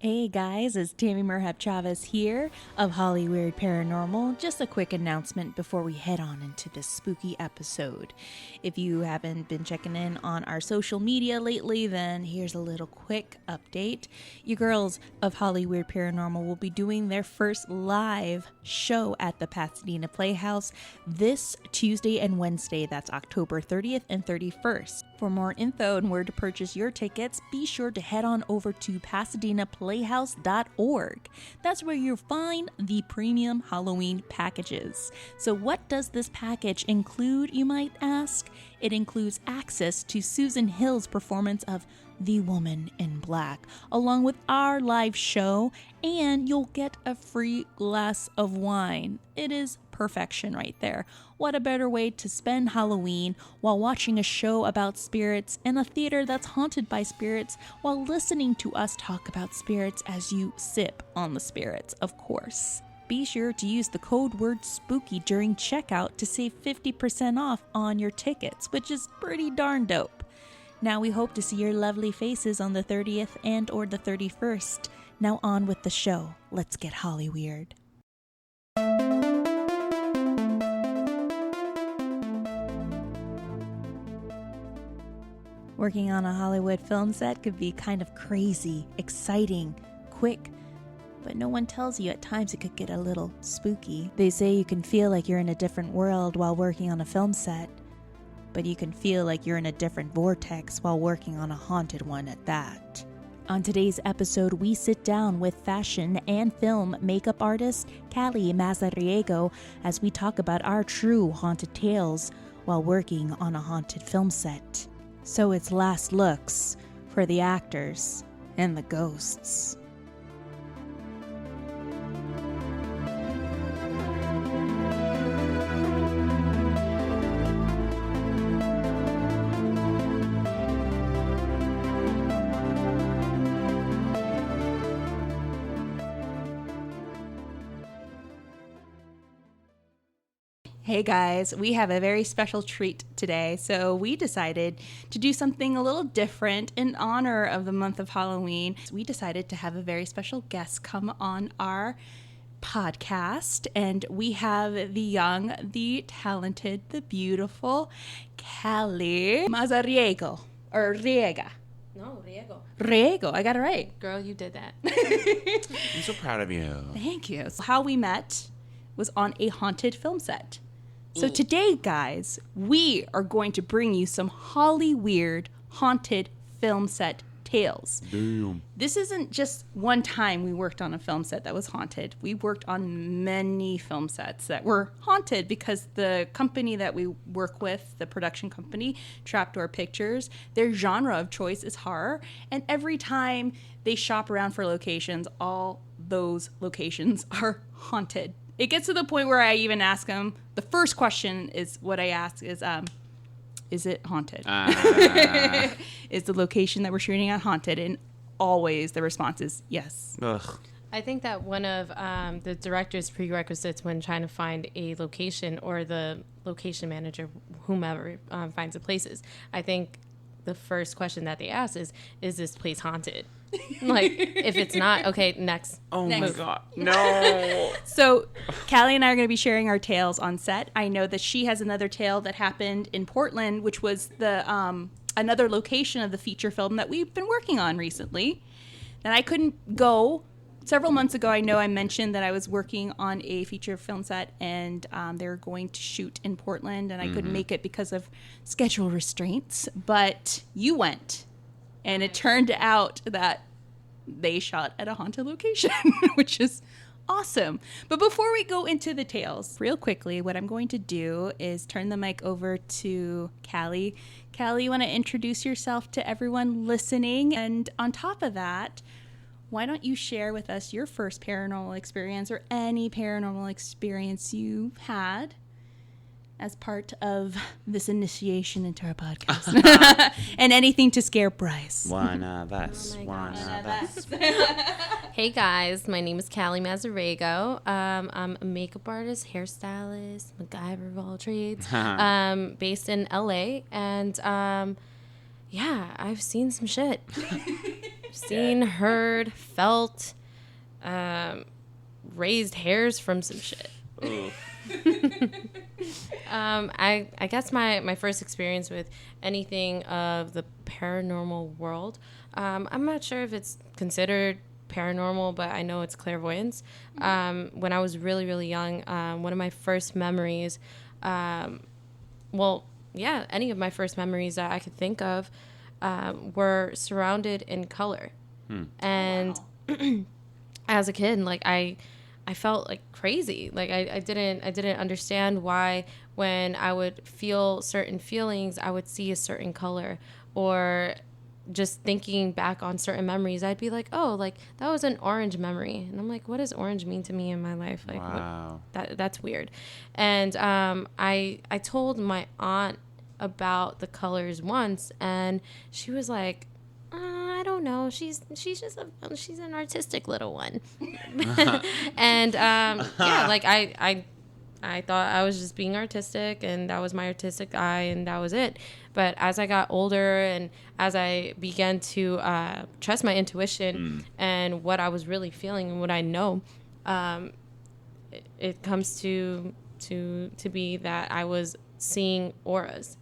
Hey guys, it's Tammy Merhab Chavez here of Hollyweird Paranormal. Just a quick announcement before we head on into this spooky episode. If you haven't been checking in on our social media lately, then here's a little quick update. You girls of Hollyweird Paranormal will be doing their first live show at the Pasadena Playhouse this Tuesday and Wednesday. That's October 30th and 31st. For more info and where to purchase your tickets, be sure to head on over to PasadenaPlayhouse.org. That's where you'll find the premium Halloween packages. So what does this package include, you might ask? It includes access to Susan Hill's performance of The Woman in Black, along with our live show, and you'll get a free glass of wine. It is perfection right there. What a better way to spend Halloween while watching a show about spirits in a theater that's haunted by spirits while listening to us talk about spirits as you sip on the spirits, of course. Be sure to use the code word SPOOKY during checkout to save 50% off on your tickets, which is pretty darn dope. Now we hope to see your lovely faces on the 30th and or the 31st. Now on with the show. Let's get Hollyweird. Working on a Hollywood film set could be kind of crazy, exciting, quick, but no one tells you at times it could get a little spooky. They say you can feel like you're in a different world while working on a film set, but you can feel like you're in a different vortex while working on a haunted one at that. On today's episode, we sit down with fashion and film makeup artist Calie Mazariego as we talk about our true haunted tales while working on a haunted film set. So it's last looks for the actors and the ghosts. Hey guys, we have a very special treat today. So we decided to do something a little different in honor of the month of Halloween. So we decided to have a very special guest come on our podcast. And we have the young, the talented, the beautiful Calie Mazariego. Or Riega. No, Riego. Riego, I got it right. Girl, you did that. I'm so proud of you. Thank you. So how we met was on a haunted film set. So today, guys, we are going to bring you some Hollyweird haunted film set tales. Damn. This isn't just one time we worked on a film set that was haunted. We worked on many film sets that were haunted because the company that we work with, the production company, Trapdoor Pictures, their genre of choice is horror. And every time they shop around for locations, all those locations are haunted. It gets to the point where I even ask them, the first question is what I ask is it haunted? Is the location that we're shooting at haunted? And always the response is yes. Ugh. I think that one of the director's prerequisites when trying to find a location or the location manager, whomever finds the places, I think the first question that they ask is this place haunted? Like, if it's not, okay, next. Oh Next. my God. No. So Calie and I are going to be sharing our tales on set. I know that she has another tale that happened in Portland, which was the another location of the feature film that we've been working on recently. And I couldn't go. Several months ago, I know I mentioned that I was working on a feature film set, and they were going to shoot in Portland, and I couldn't make it because of schedule restraints. But you went. And it turned out that they shot at a haunted location, which is awesome. But before we go into the tales, real quickly, what I'm going to do is turn the mic over to Calie. Calie, you want to introduce yourself to everyone listening? And on top of that, why don't you share with us your first paranormal experience or any paranormal experience you've had as part of this initiation into our podcast. And anything to scare Bryce. One of us. Oh One of us. Hey guys, my name is Calie Mazariego. I'm a makeup artist, hairstylist, MacGyver of all trades, based in LA. And yeah, I've seen some shit. seen, heard, felt, raised hairs from some shit. I guess my first experience with anything of the paranormal world, I'm not sure if it's considered paranormal, but I know it's clairvoyance. When I was really, really young, one of my first memories, any of my first memories that I could think of were surrounded in color. And as a kid, like I felt like crazy. Like I didn't understand why when I would feel certain feelings, I would see a certain color, or just thinking back on certain memories, I'd be like, oh, like that was an orange memory. And I'm like, what does orange mean to me in my life? Like, wow. That's weird. And I told my aunt about the colors once, and she was like, I don't know. She's an artistic little one. And like I thought I was just being artistic, and that was my artistic eye, and that was it. But as I got older and as I began to trust my intuition and what I was really feeling and what I know, it comes to be that I was seeing auras.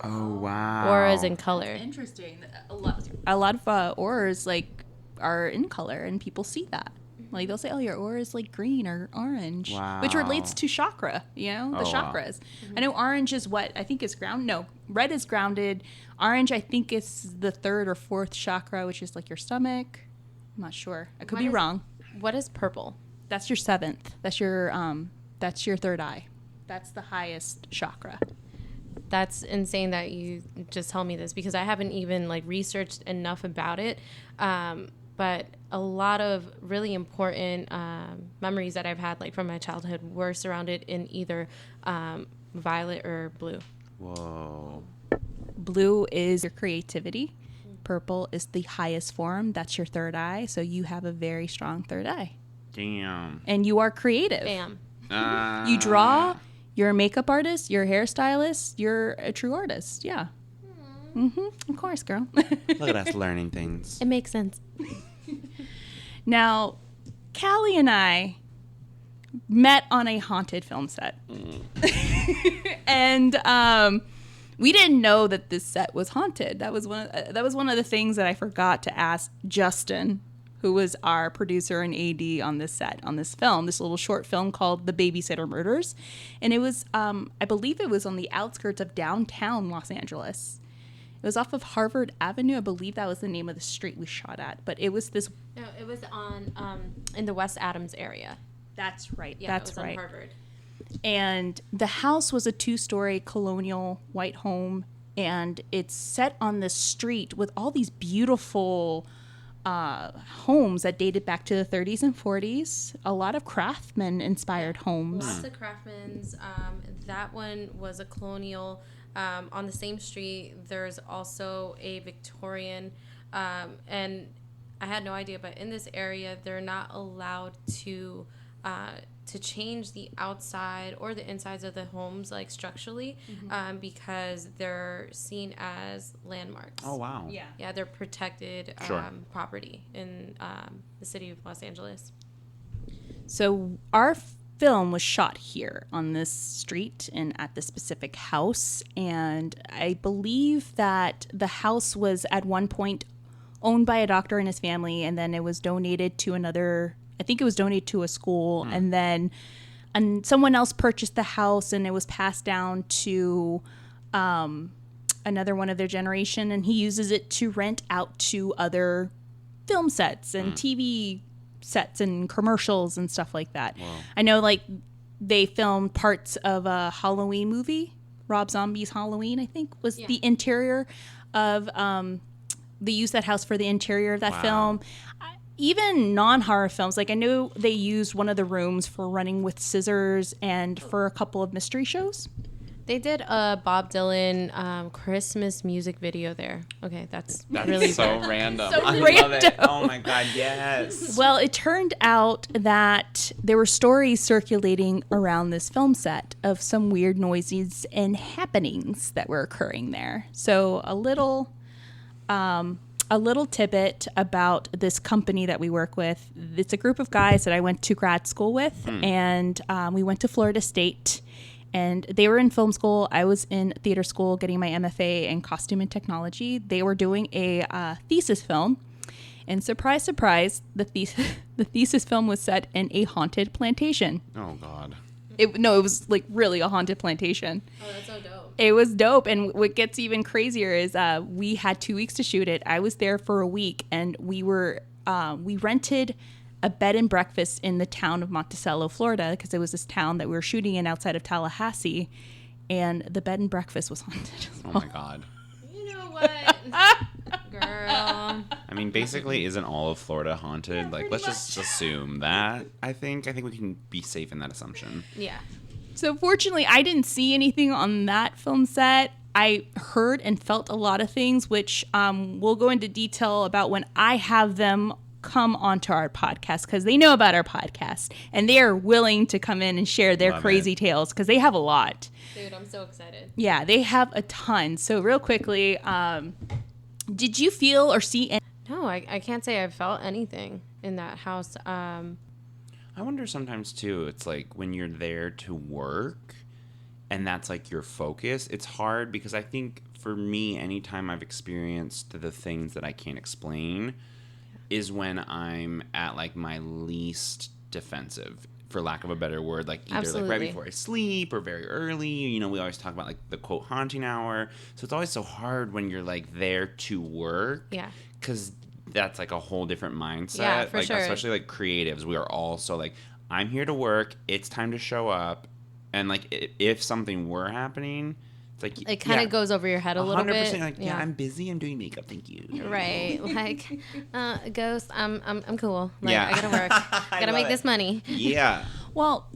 Oh, wow. Auras in color. Interesting. A lot of auras like are in color, and people see that. Like they'll say, "Oh, your aura is like green or orange," which relates to chakra. You know, the chakras. Wow. I know orange is what I think is ground. No, red is grounded. Orange, I think, is the third or fourth chakra, which is like your stomach. I'm not sure. I could be wrong. What is purple? That's your seventh. That's your third eye. That's the highest chakra. That's insane that you just tell me this, because I haven't even like researched enough about it. But a lot of really important memories that I've had, like from my childhood, were surrounded in either violet or blue. Whoa. Blue is your creativity. Purple is the highest form. That's your third eye. So you have a very strong third eye. Damn. And you are creative. Bam. You draw. You're a makeup artist. You're a hairstylist. You're a true artist. Yeah. Of course, girl. Look at us learning things. It makes sense. Now, Calie and I met on a haunted film set. And we didn't know that this set was haunted. That was one of the things that I forgot to ask Justin, who was our producer and AD on this set, on this film, this little short film called The Babysitter Murders. And it was, I believe it was on the outskirts of downtown Los Angeles. It was off of Harvard Avenue. I believe that was the name of the street we shot at. But it was this... No, it was on, in the West Adams area. That's right. Yeah, that's it was right. on Harvard. And the house was a 2-story colonial white home. And it's set on this street with all these beautiful... homes that dated back to the 30s and 40s. A lot of craftsman-inspired homes. Lots of craftsman's. That one was a colonial. On the same street, there's also a Victorian. And I had no idea, but in this area, they're not allowed to change the outside or the insides of the homes, like structurally, because they're seen as landmarks. Oh, wow. Yeah, they're protected property in the city of Los Angeles. So our film was shot here on this street and at this specific house. And I believe that the house was at one point owned by a doctor and his family, and then it was donated to another... I think it was donated to a school, and then someone else purchased the house, and it was passed down to another one of their generation, and he uses it to rent out to other film sets and TV sets and commercials and stuff like that. Wow. I know, like, they filmed parts of a Halloween movie, Rob Zombie's Halloween, I think, was the interior of... they used that house for the interior of that film. Even non-horror films, like I know they used one of the rooms for Running with Scissors and for a couple of mystery shows. They did a Bob Dylan Christmas music video there. Okay, that's really so random. So I random. love it. Oh my God, yes. Well, it turned out that there were stories circulating around this film set of some weird noises and happenings that were occurring there. So a little a little tidbit about this company that we work with. It's a group of guys that I went to grad school with, and we went to Florida State. And they were in film school. I was in theater school getting my MFA in costume and technology. They were doing a thesis film. And surprise, surprise, the thesis film was set in a haunted plantation. Oh, God. It was like really a haunted plantation. Oh, that's so dope. It was dope. And what gets even crazier is we had 2 weeks to shoot it. I was there for a week, and we rented a bed and breakfast in the town of Monticello, Florida, because it was this town that we were shooting in outside of Tallahassee, and the bed and breakfast was haunted. Oh, my God. You know what? Girl. I mean, basically, isn't all of Florida haunted? Yeah, Like, let's just assume that. I think we can be safe in that assumption. Yeah. So fortunately, I didn't see anything on that film set. I heard and felt a lot of things, which we'll go into detail about when I have them come onto our podcast, because they know about our podcast and they are willing to come in and share their crazy tales, because they have a lot. Dude, I'm so excited. Yeah, they have a ton. So real quickly, did you feel or see any? No, I can't say I felt anything in that house. I wonder sometimes, too, it's like when you're there to work and that's like your focus, it's hard, because I think for me, anytime I've experienced the things that I can't explain is when I'm at like my least defensive, for lack of a better word, like either like right before I sleep or very early. You know, we always talk about like the quote haunting hour. So it's always so hard when you're like there to work. Yeah. Because that's like a whole different mindset. Yeah, for like sure. Especially like creatives, we are all so like, I'm here to work. It's time to show up. And like if something were happening, it's like it kind of goes over your head a little bit. 100% like, yeah, I'm busy. I'm doing makeup. Thank you. Right. Like, ghost, I'm cool. Like, Yeah. I gotta work. Gotta make this money. Yeah. Well,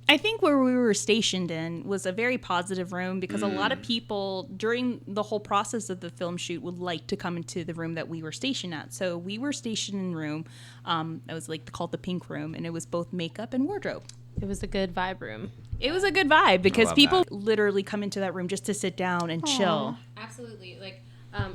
I think where we were stationed in was a very positive room, because a lot of people during the whole process of the film shoot would like to come into the room that we were stationed at. So we were stationed in a room that was like called the Pink Room, and it was both makeup and wardrobe. It was a good vibe room. It was a good vibe, because love people that. literally come into that room just to sit down and chill. Absolutely. Like,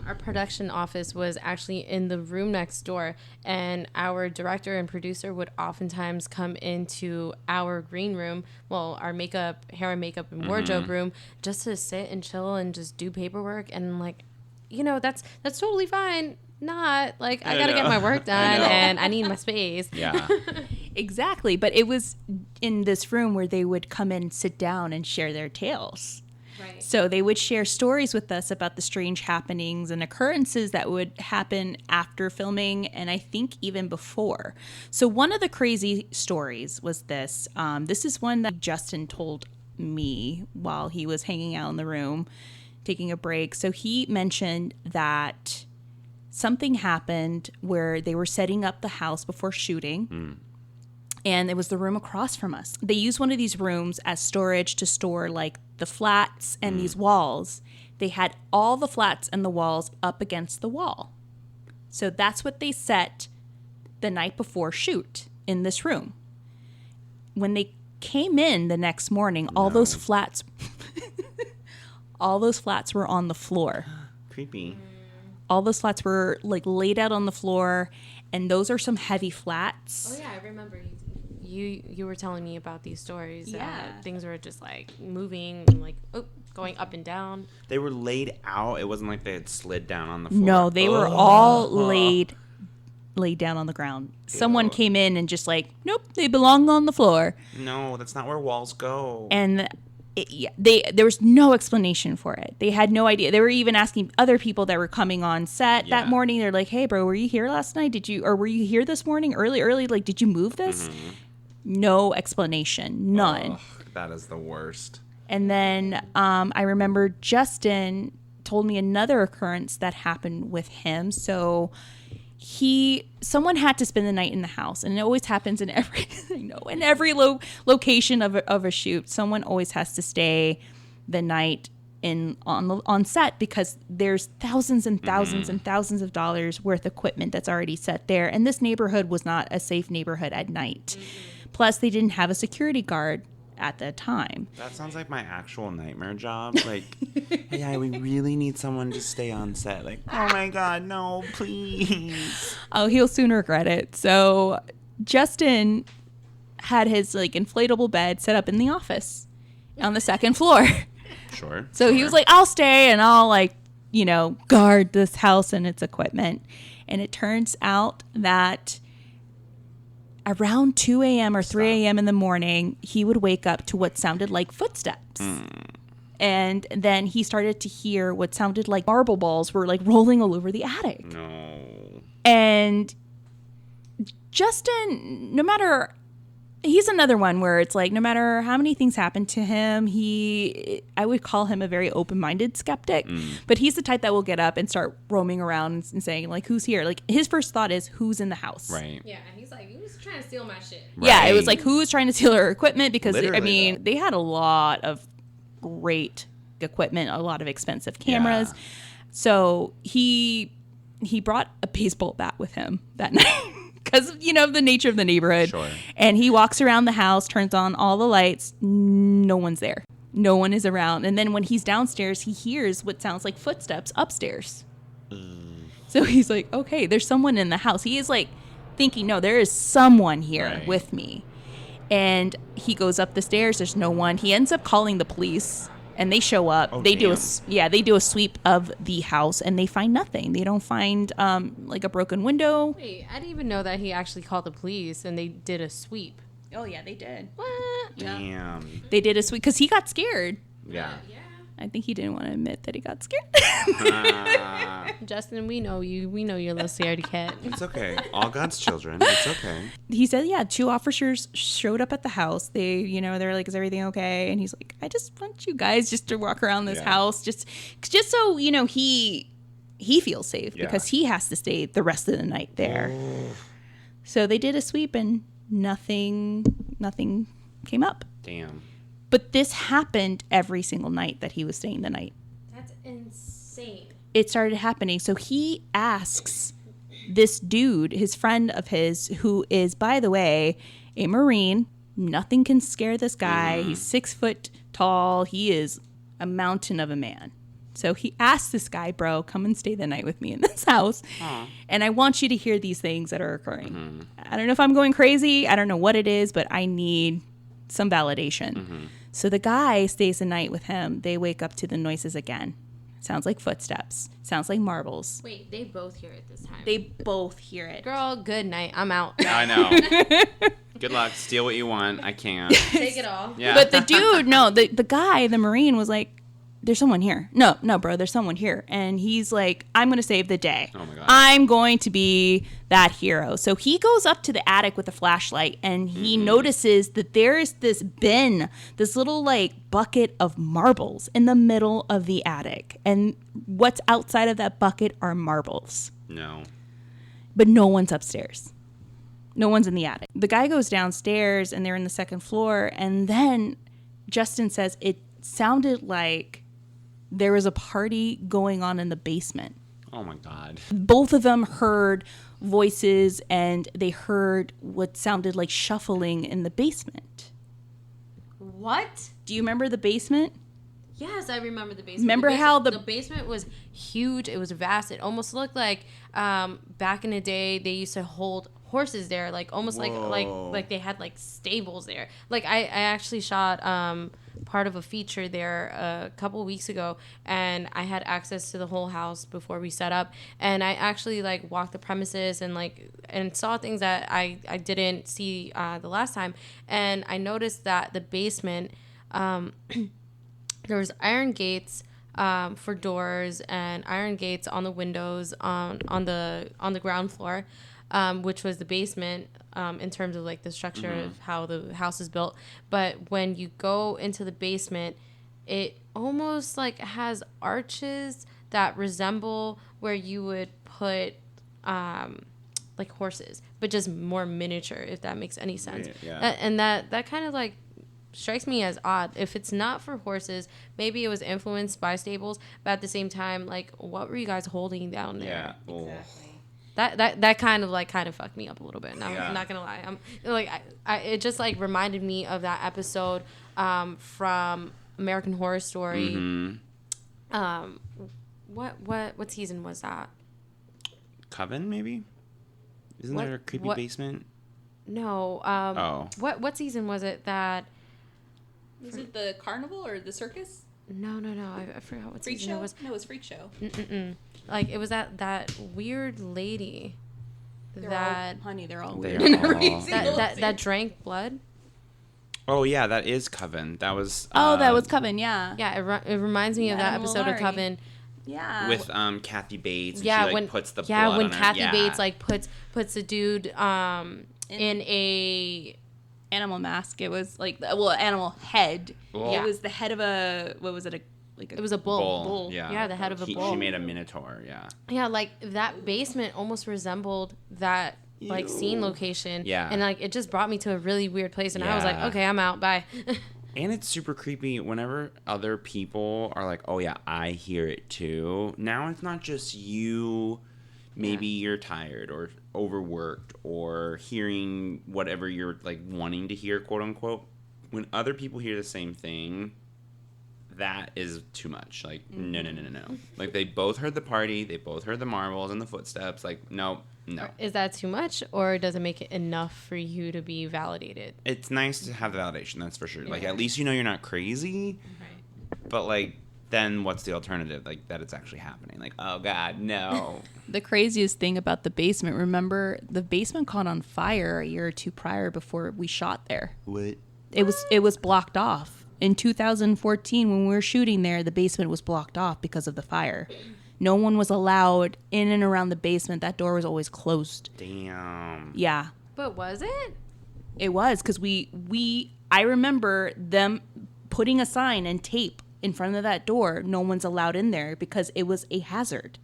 our production office was actually in the room next door, and our director and producer would oftentimes come into our green room, well, our hair and makeup and wardrobe room, just to sit and chill and just do paperwork. And like, you know, that's totally fine. Not like I gotta get my work done and I need my space. Yeah. Exactly. But it was in this room where they would come in, sit down, and share their tales. Right. So they would share stories with us about the strange happenings and occurrences that would happen after filming, and I think even before. So one of the crazy stories was this. This is one that Justin told me while he was hanging out in the room, taking a break. So he mentioned that something happened where they were setting up the house before shooting. And it was the room across from us. They used one of these rooms as storage to store like the flats and these walls. They had all the flats and the walls up against the wall. So that's what they set the night before shoot in this room. When they came in the next morning, all those flats were on the floor. Creepy. All those flats were like laid out on the floor, and those are some heavy flats. Oh yeah, I remember you were telling me about these stories. Yeah. Things were just like moving, like going up and down. They were laid out. It wasn't like they had slid down on the floor. No, they were all laid down on the ground. Someone came in and just like, nope, they belong on the floor. No, that's not where walls go. And there was no explanation for it. They had no idea. They were even asking other people that were coming on set that morning. They're like, hey, bro, were you here last night? Were you here this morning early? Like, did you move this? No explanation. None. Ugh, that is the worst. And then I remember Justin told me another occurrence that happened with him. So someone had to spend the night in the house, and it always happens in every location of a shoot. Someone always has to stay the night on set, because there's thousands and thousands and thousands of dollars worth of equipment that's already set there, and this neighborhood was not a safe neighborhood at night. Plus, they didn't have a security guard at the time. That sounds like my actual nightmare job. Like, hey, we really need someone to stay on set. Like, oh my God, no, please. Oh, he'll soon regret it. So Justin had his like inflatable bed set up in the office on the second floor. Sure. So he was like, I'll stay and I'll like, you know, guard this house and its equipment. And it turns out that around 2 a.m. or 3 a.m. in the morning, he would wake up to what sounded like footsteps. And then he started to hear what sounded like marble balls were like rolling all over the attic. No. And Justin, he's another one where it's like, no matter how many things happen to him, I would call him a very open-minded skeptic, but he's the type that will get up and start roaming around and saying like, who's here? Like his first thought is who's in the house? Right. Yeah, he's like, who's trying to steal my shit? Right. Yeah, it was like, who's trying to steal our equipment? Because Literally, they had a lot of great equipment, a lot of expensive cameras. Yeah. So he brought a baseball bat with him that night. Because, you know, the nature of the neighborhood. Sure. And he walks around the house, turns on all the lights. No one's there. No one is around. And then when he's downstairs, he hears what sounds like footsteps upstairs. So he's like, okay, there's someone in the house. He is like thinking, no, there is someone here with me. And he goes up the stairs. There's no one. He ends up calling the police. And they show up. Oh, they damn. do a sweep of the house, and they find nothing. They don't find like a broken window. Wait, I didn't even know that he actually called the police and they did a sweep. Oh yeah, they did. What? Damn. They did a sweep because he got scared. Yeah. I think he didn't want to admit that he got scared. Justin, we know you. We know you're a little scaredy cat. It's okay. All God's children. It's okay. He said, yeah, 2 officers showed up at the house. They're like, is everything okay? And he's like, I just want you guys just to walk around this house just so, you know, he feels safe because he has to stay the rest of the night there. Oh. So they did a sweep and nothing came up. Damn. But this happened every single night that he was staying the night. That's insane. It started happening. So he asks this dude, his friend of his, who is, by the way, a Marine. Nothing can scare this guy. He's 6 foot tall. He is a mountain of a man. So he asked this guy, bro, come and stay the night with me in this house. And I want you to hear these things that are occurring. I don't know if I'm going crazy. I don't know what it is, but I need some validation. So the guy stays the night with him. They wake up to the noises again. Sounds like footsteps. Sounds like marbles. Wait, they both hear it this time. They both hear it. Girl, good night. I'm out. I know. Good luck. Steal what you want. I can't. Take it all. Yeah. But the dude, no, the guy, the Marine was like, there's someone here. No, bro, there's someone here. And he's like, I'm going to save the day. Oh my God. I'm going to be that hero. So he goes up to the attic with a flashlight and he notices that there is this bin, this little like bucket of marbles in the middle of the attic. And what's outside of that bucket are marbles. No. But no one's upstairs. No one's in the attic. The guy goes downstairs and they're in the second floor. And then Justin says it sounded like there was a party going on in the basement. Oh my God. Both of them heard voices and they heard what sounded like shuffling in the basement. What? Do you remember the basement? Yes, I remember the basement. Remember how the basement was huge? It was vast. It almost looked like back in the day they used to hold horses there, like almost like they had like stables there. Like I actually shot part of a feature there a couple weeks ago, and I had access to the whole house before we set up, and I actually like walked the premises and saw things that I didn't see the last time, and I noticed that the basement there was iron gates for doors and iron gates on the windows on the ground floor, which was the basement in terms of like the structure of how the house is built. But when you go into the basement, it almost like has arches that resemble where you would put like horses, but just more miniature, if that makes any sense. Yeah. And that kind of like strikes me as odd. If it's not for horses, maybe it was influenced by stables, but at the same time, like, what were you guys holding down there? Yeah. Oh. Exactly. that kind of fucked me up a little bit. I'm not gonna lie. I'm like, it just like reminded me of that episode from American Horror Story. Mm-hmm. What season was that? Coven, maybe? Isn't there a creepy basement? No. What season was it that? Was it the carnival or the circus? No. I forgot what Freak season show? it was. No, it was Freak Show. Like it was that weird lady They're all weird. That drank blood. Oh yeah, that is Coven. That was. That was Coven. Yeah. Yeah, it reminds me of that episode of Coven. Yeah. With Kathy Bates. And yeah, she, when puts the blood when on her. Kathy Bates like puts the dude in a animal mask. It was like animal head. Oh. It was the head of a it was a bull. Yeah, the head of a bull. She made a minotaur. Yeah. Yeah, like that basement almost resembled that like scene location. Yeah. And like it just brought me to a really weird place, and I was like, okay, I'm out. Bye. And it's super creepy whenever other people are like, oh yeah, I hear it too. Now it's not just you. Maybe you're tired or overworked or hearing whatever you're like wanting to hear, quote unquote. When other people hear the same thing, that is too much. Like, no. Like, they both heard the party. They both heard the marbles and the footsteps. Like, no. Is that too much, or does it make it enough for you to be validated? It's nice to have the validation, that's for sure. Like, at least you know you're not crazy. Right. But, like, then what's the alternative? Like, that it's actually happening. Like, oh, God, no. The craziest thing about the basement, remember, the basement caught on fire a year or two prior before we shot there. What? It was blocked off. In 2014, when we were shooting there, the basement was blocked off because of the fire. No one was allowed in and around the basement. That door was always closed. Damn. Yeah. But was it? It was, because I remember them putting a sign and tape in front of that door. No one's allowed in there because it was a hazard.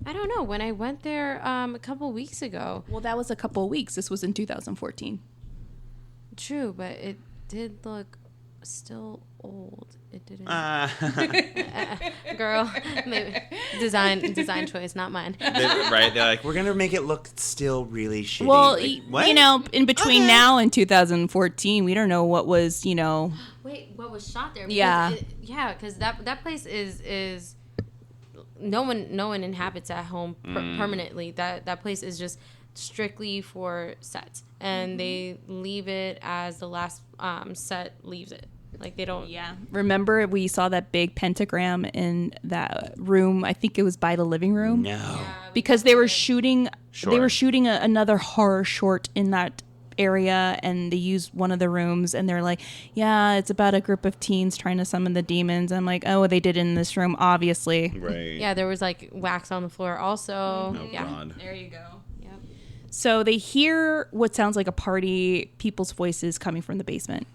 I don't know. When I went there a couple weeks ago. Well, that was a couple of weeks. This was in 2014. True, but it did look still old. It didn't. Girl, maybe design choice, not mine. Right? They're like, we're gonna make it look still really shitty. Well, like, what? you know, in between now and 2014, we don't know what was, you know. Wait, what was shot there? Because Because that place is no one inhabits at home permanently. That place is just strictly for sets, and they leave it as the last set leaves it. Like, they don't. Yeah. Remember, we saw that big pentagram in that room. I think it was by the living room. No. Yeah, because they were shooting. Sure. They were shooting another horror short in that area, and they used one of the rooms, and they're like, yeah, it's about a group of teens trying to summon the demons. I'm like, oh, they did it in this room, obviously. Right. Yeah, there was like wax on the floor also. Oh, yeah. God. There you go. Yep. So they hear what sounds like a party, people's voices coming from the basement.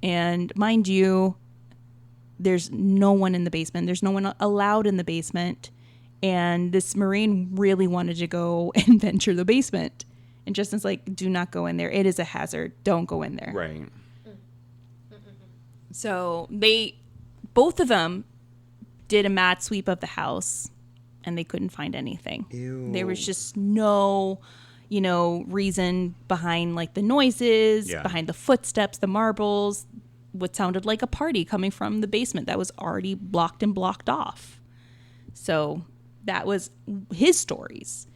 And mind you, there's no one in the basement. There's no one allowed in the basement. And this Marine really wanted to go and venture the basement. And Justin's like, do not go in there. It is a hazard. Don't go in there. Right. So both of them did a mad sweep of the house, and they couldn't find anything. Ew. There was just no, reason behind like the noises, behind the footsteps, the marbles, what sounded like a party coming from the basement that was already blocked and blocked off. So that was his stories.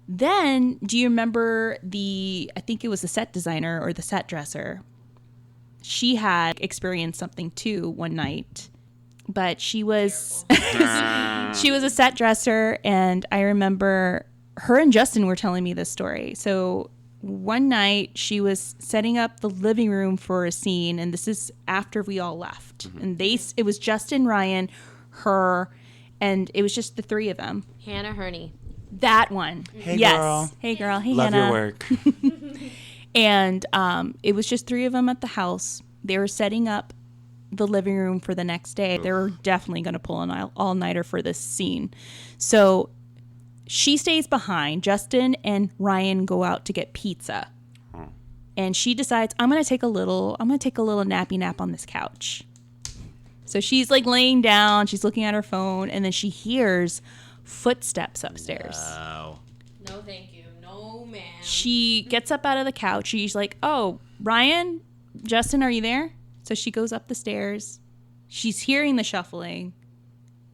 Then, do you remember I think it was the set designer or the set dresser? She had experienced something too one night, but she was she was a set dresser, and I remember her and Justin were telling me this story. So one night she was setting up the living room for a scene, and this is after we all left. Mm-hmm. And it was Justin, Ryan, her, and it was just the three of them. Hannah Hurney. That one. Hey, yes. girl. Hey, girl. Hey, Love Hannah. your work. And it was just three of them at the house. They were setting up the living room for the next day. They were definitely going to pull an all-nighter for this scene. So she stays behind. Justin and Ryan go out to get pizza. Huh. And she decides, I'm going to take a little nappy nap on this couch. So she's like laying down. She's looking at her phone. And then she hears footsteps upstairs. Oh. No thank you. No, ma'am. She gets up out of the couch. She's like, oh, Ryan, Justin, are you there? So she goes up the stairs. She's hearing the shuffling,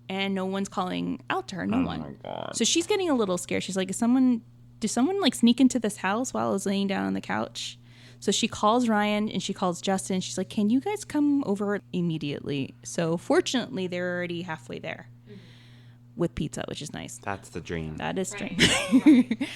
and no one's calling out to her. No one. my God. So she's getting a little scared. She's like, did someone like sneak into this house while I was laying down on the couch? So she calls Ryan and she calls Justin. She's like, can you guys come over immediately? So fortunately, they're already halfway there with pizza, which is nice. That's the dream. That is Right. strange.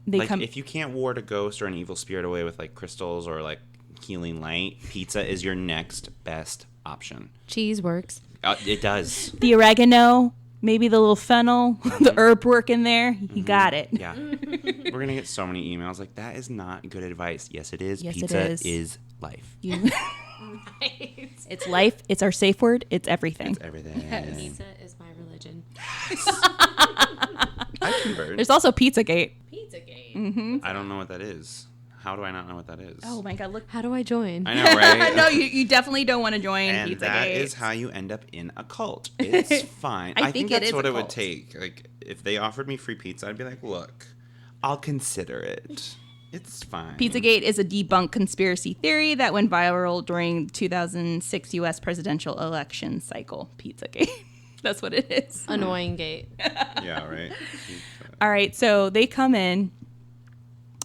They Like, come. if you can't ward a ghost or an evil spirit away with, like, crystals or, like, healing light, pizza is your next best option. Cheese works. It does. The oregano, maybe the little fennel, the herb work in there. You got it. Yeah. We're going to get so many emails like, that is not good advice. Yes, it is. Yes, it Pizza is. life. It's life. It's our safe word. It's everything. It's everything. Pizza is my religion. I convert. There's also Pizzagate. Pizzagate. I don't know what that is. How do I not know what that is? Oh my God! Look. How do I join? I know, right? No, you definitely don't want to join And Pizzagate. that is how you end up in a cult. It's fine. I I think think it that's is what a it would cult. take. Like, if they offered me free pizza, I'd be like, look, I'll consider it. It's fine. Pizzagate is a debunked conspiracy theory that went viral during 2006 U.S. presidential election cycle. Pizzagate. That's what it is. Annoying gate. Yeah, right? All right, so they come in.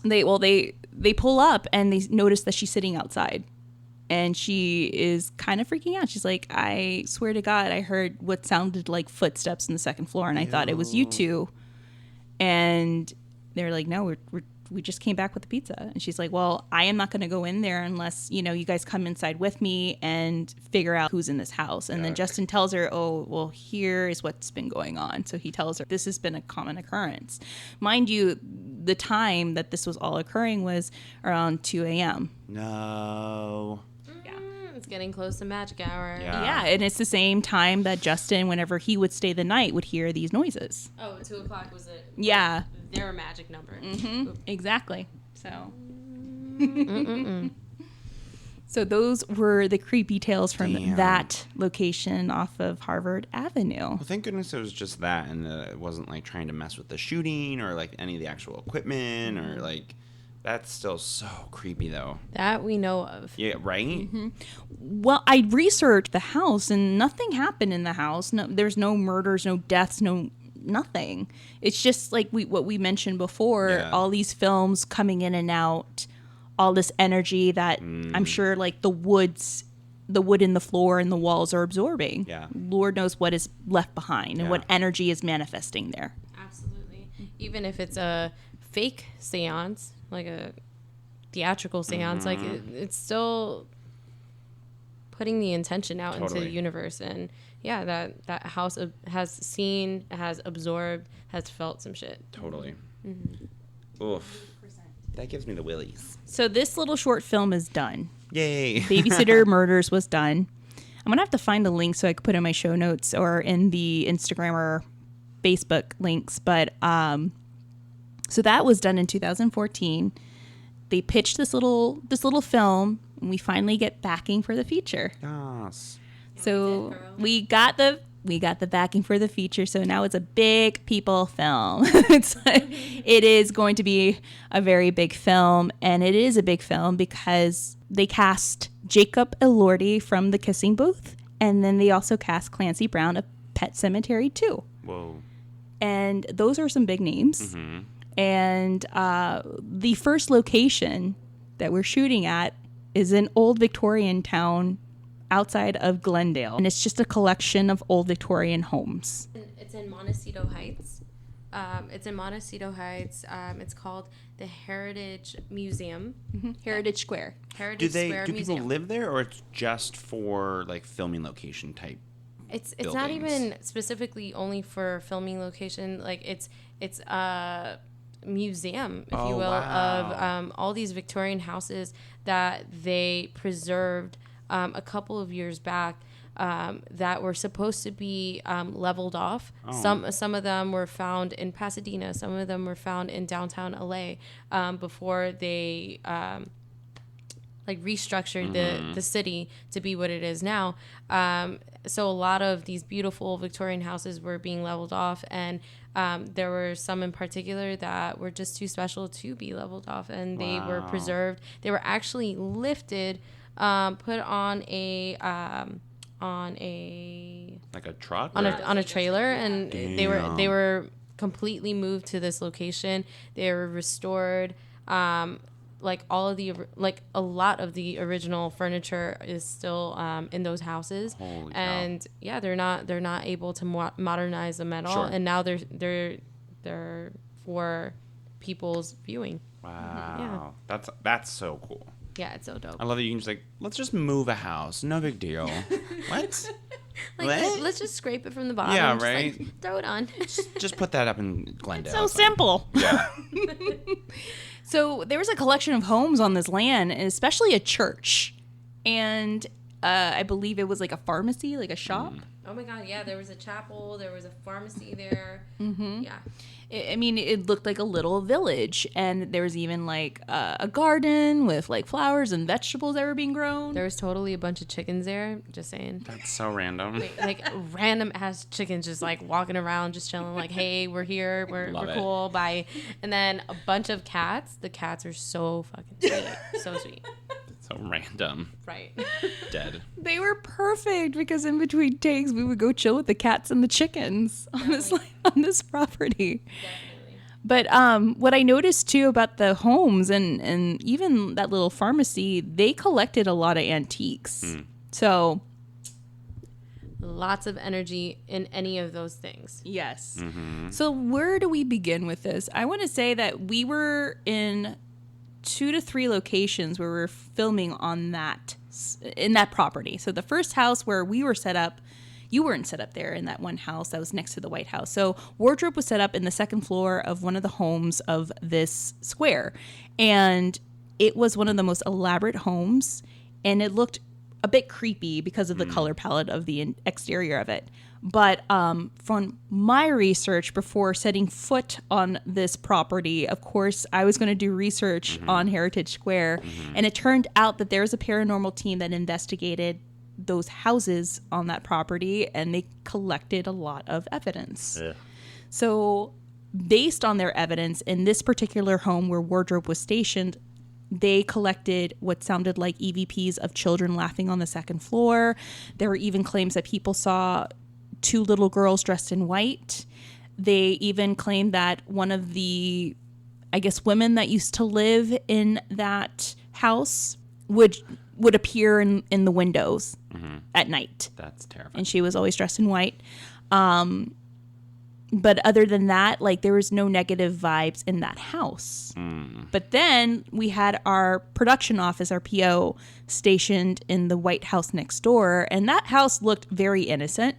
They pull up and they notice that she's sitting outside. And she is kind of freaking out. She's like, I swear to God, I heard what sounded like footsteps on the second floor, and I thought it was you two. And they're like, no, we just came back with the pizza. And she's like, well, I am not going to go in there unless, you guys come inside with me and figure out who's in this house. And then Yuck. Justin tells her, oh, well, here is what's been going on. So he tells her this has been a common occurrence. Mind you, the time that this was all occurring was around 2 a.m. No. It's getting close to magic hour. Yeah. Yeah, and it's the same time that Justin, whenever he would stay the night, would hear these noises. Oh, 2 o'clock was it? Yeah. Their magic number. Exactly. So. So those were the creepy tales from Damn. that location off of Harvard Avenue. Well, thank goodness it was just that, and it wasn't like trying to mess with the shooting or like any of the actual equipment or like. That's still so creepy, though. That we know of. Yeah, right? Well, I researched the house and nothing happened in the house. No, there's no murders, no deaths, nothing. It's just like what we mentioned before, Yeah. all these films coming in and out, all this energy that I'm sure like the wood in the floor and the walls are absorbing. Yeah. Lord knows what is left behind and Yeah. what energy is manifesting there. Absolutely. Even if it's a fake seance, like a theatrical seance, like it's still putting the intention out into Totally. the universe. And yeah, that house has seen, has absorbed, has felt some shit. Totally. Oof. That gives me the willies. So this little short film is done. Yay. Babysitter Murders was done. I'm going to have to find a link so I can put in my show notes or in the Instagram or Facebook links. But so that was done in 2014. They pitched this little film, and we finally get backing for the feature. Yes. So we got the backing for the feature. So now it's a big people film. It is going to be a very big film, and it is a big film because they cast Jacob Elordi from The Kissing Booth, and then they also cast Clancy Brown of Pet Sematary 2. Whoa. And those are some big names. And the first location that we're shooting at is an old Victorian town outside of Glendale. And it's just a collection of old Victorian homes. It's in Montecito Heights. It's called the Heritage Museum. Heritage Square. Heritage Square Do Museum. people live there, or it's just for like filming location type? It's not buildings? even specifically only for filming location. Like it's a museum, if you will, wow. of all these Victorian houses that they preserved a couple of years back. That were supposed to be leveled off. Some of them were found in Pasadena. Some of them were found in downtown LA before they restructured the city to be what it is now. So a lot of these beautiful Victorian houses were being leveled off, and There were some in particular that were just too special to be leveled off, and they were preserved. They were actually lifted, put on a like a truck on a trailer, and they were completely moved to this location. They were restored. Like all of the a lot of the original furniture is still in those houses. Holy and cow. Yeah, they're not able to modernize them at all. Sure. And now they're for people's viewing. Wow. Yeah. That's so cool. Yeah, it's so dope. I love that you can just let's just move a house. No big deal. What? What? Let's just scrape it from the bottom. Yeah, just, right. Throw it on. Just put that up in Glendale. So simple. Yeah. So there was a collection of homes on this land, and especially a church. And I believe it was like a pharmacy, like a shop. Oh my God, yeah, there was a chapel, there was a pharmacy there. Mm-hmm. Yeah. I mean, it looked like a little village, and there was even like a garden with like flowers and vegetables that were being grown. There was totally a bunch of chickens there, just saying. That's so random. Like random ass chickens just like walking around, just chilling, like, hey, we're here, we're cool, bye. And then a bunch of cats. The cats are so fucking sweet. So sweet. So random. Right. Dead. They were perfect because in between takes we would go chill with the cats and the chickens on this property. Definitely. But what I noticed too about the homes and even that little pharmacy, they collected a lot of antiques. So Lots of energy in any of those things. yes. Mm-hmm. So where do we begin with this? I want to say that we were in 2 to 3 locations where we were filming on in that property. So the first house where we were set up, you weren't set up there in that one house that was next to the White House. So wardrobe was set up in the second floor of one of the homes of this square. And it was one of the most elaborate homes, and it looked a bit creepy because of the color palette of the exterior of it. But from my research before setting foot on this property, of course, I was going to do research on Heritage Square. And it turned out that there was a paranormal team that investigated those houses on that property, and they collected a lot of evidence. Yeah. So based on their evidence, in this particular home where wardrobe was stationed, they collected what sounded like EVPs of children laughing on the second floor. There were even claims that people saw 2 little girls dressed in white. They even claimed that one of the, I guess, women that used to live in that house would appear in the windows at night. That's terrifying. And she was always dressed in white. But other than that, like, there was no negative vibes in that house. But then we had our production office, our PO, stationed in the White House next door. And that house looked very innocent.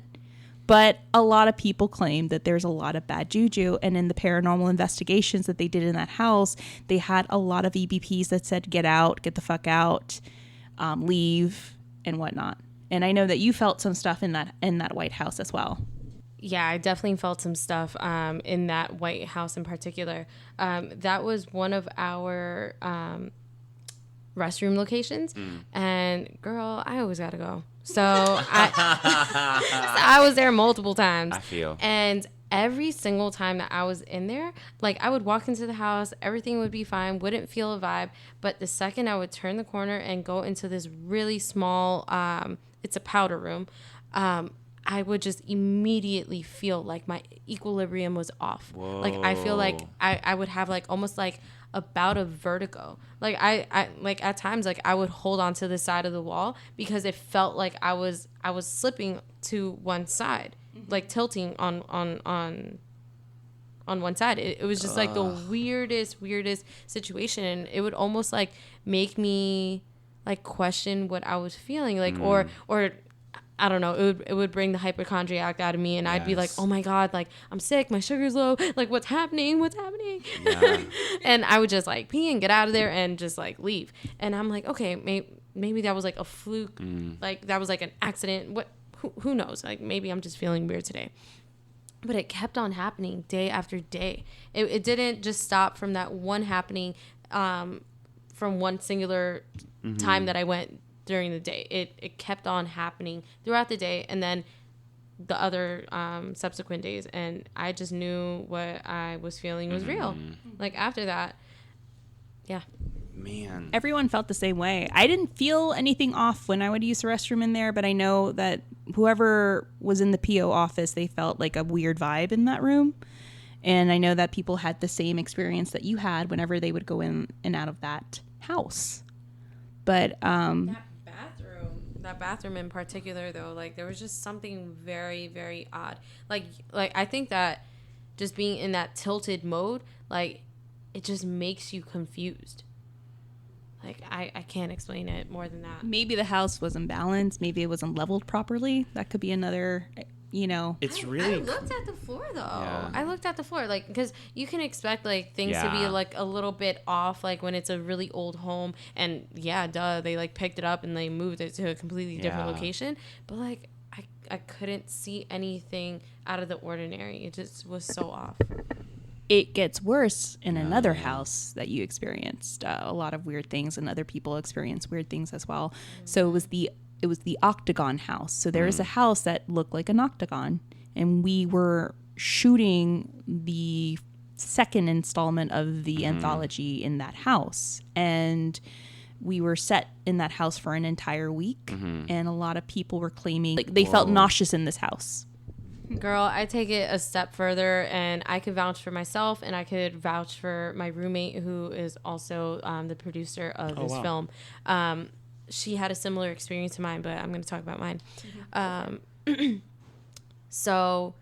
But a lot of people claimed that there's a lot of bad juju. And in the paranormal investigations that they did in that house, they had a lot of EVPs that said, get out, get the fuck out, leave, and whatnot. And I know that you felt some stuff in that White House as well. Yeah, I definitely felt some stuff in that White House in particular. That was one of our restroom locations. And girl, I always got to go. So I was there multiple times. I feel. And every single time that I was in there, like, I would walk into the house, everything would be fine, wouldn't feel a vibe. But the second I would turn the corner and go into this really small, it's a powder room, I would just immediately feel like my equilibrium was off. Whoa. Like, I feel like I would have like almost like a bout of vertigo. Like I like at times, like, I would hold on to the side of the wall because it felt like I was slipping to one side, like tilting on one side. It was just like the weirdest situation, and it would almost like make me like question what I was feeling, like, or I don't know, it would bring the hypochondriac out of me, and I'd be like, oh my God, like, I'm sick, my sugar's low, like, what's happening? Yeah. And I would just like pee and get out of there and just like leave. And I'm like, okay, maybe that was like a fluke, like that was like an accident. Who knows? Like, maybe I'm just feeling weird today. But it kept on happening day after day. It didn't just stop from that one happening from one singular time that I went during the day. It kept on happening throughout the day, and then the other subsequent days, and I just knew what I was feeling was real. Like after that, yeah. Man. Everyone felt the same way. I didn't feel anything off when I would use the restroom in there, but I know that whoever was in the PO office, they felt like a weird vibe in that room. And I know that people had the same experience that you had whenever they would go in and out of that house. But that bathroom in particular, though, like there was just something very, very odd. Like I think that just being in that tilted mode, like it just makes you confused. Like, I can't explain it more than that. maybe the house wasn't balanced. Maybe it wasn't leveled properly. That could be another, It's I really... looked at the floor, though. Yeah. I looked at the floor, like, because you can expect, like, things to be, Yeah. like, a little bit off, like, when it's a really old home. And, yeah, duh, they, like, picked it up and they moved it to a completely different Yeah. location. But, like, I couldn't see anything out of the ordinary. It just was so off. It gets worse in another house that you experienced a lot of weird things, and other people experienced weird things as well. So it was the octagon house. So there is a house that looked like an octagon, and we were shooting the second installment of the anthology in that house, and we were set in that house for an entire week, and a lot of people were claiming like they felt nauseous in this house. Girl, I take it a step further, and I could vouch for myself, and I could vouch for my roommate, who is also the producer of this film. She had a similar experience to mine, but I'm going to talk about mine. So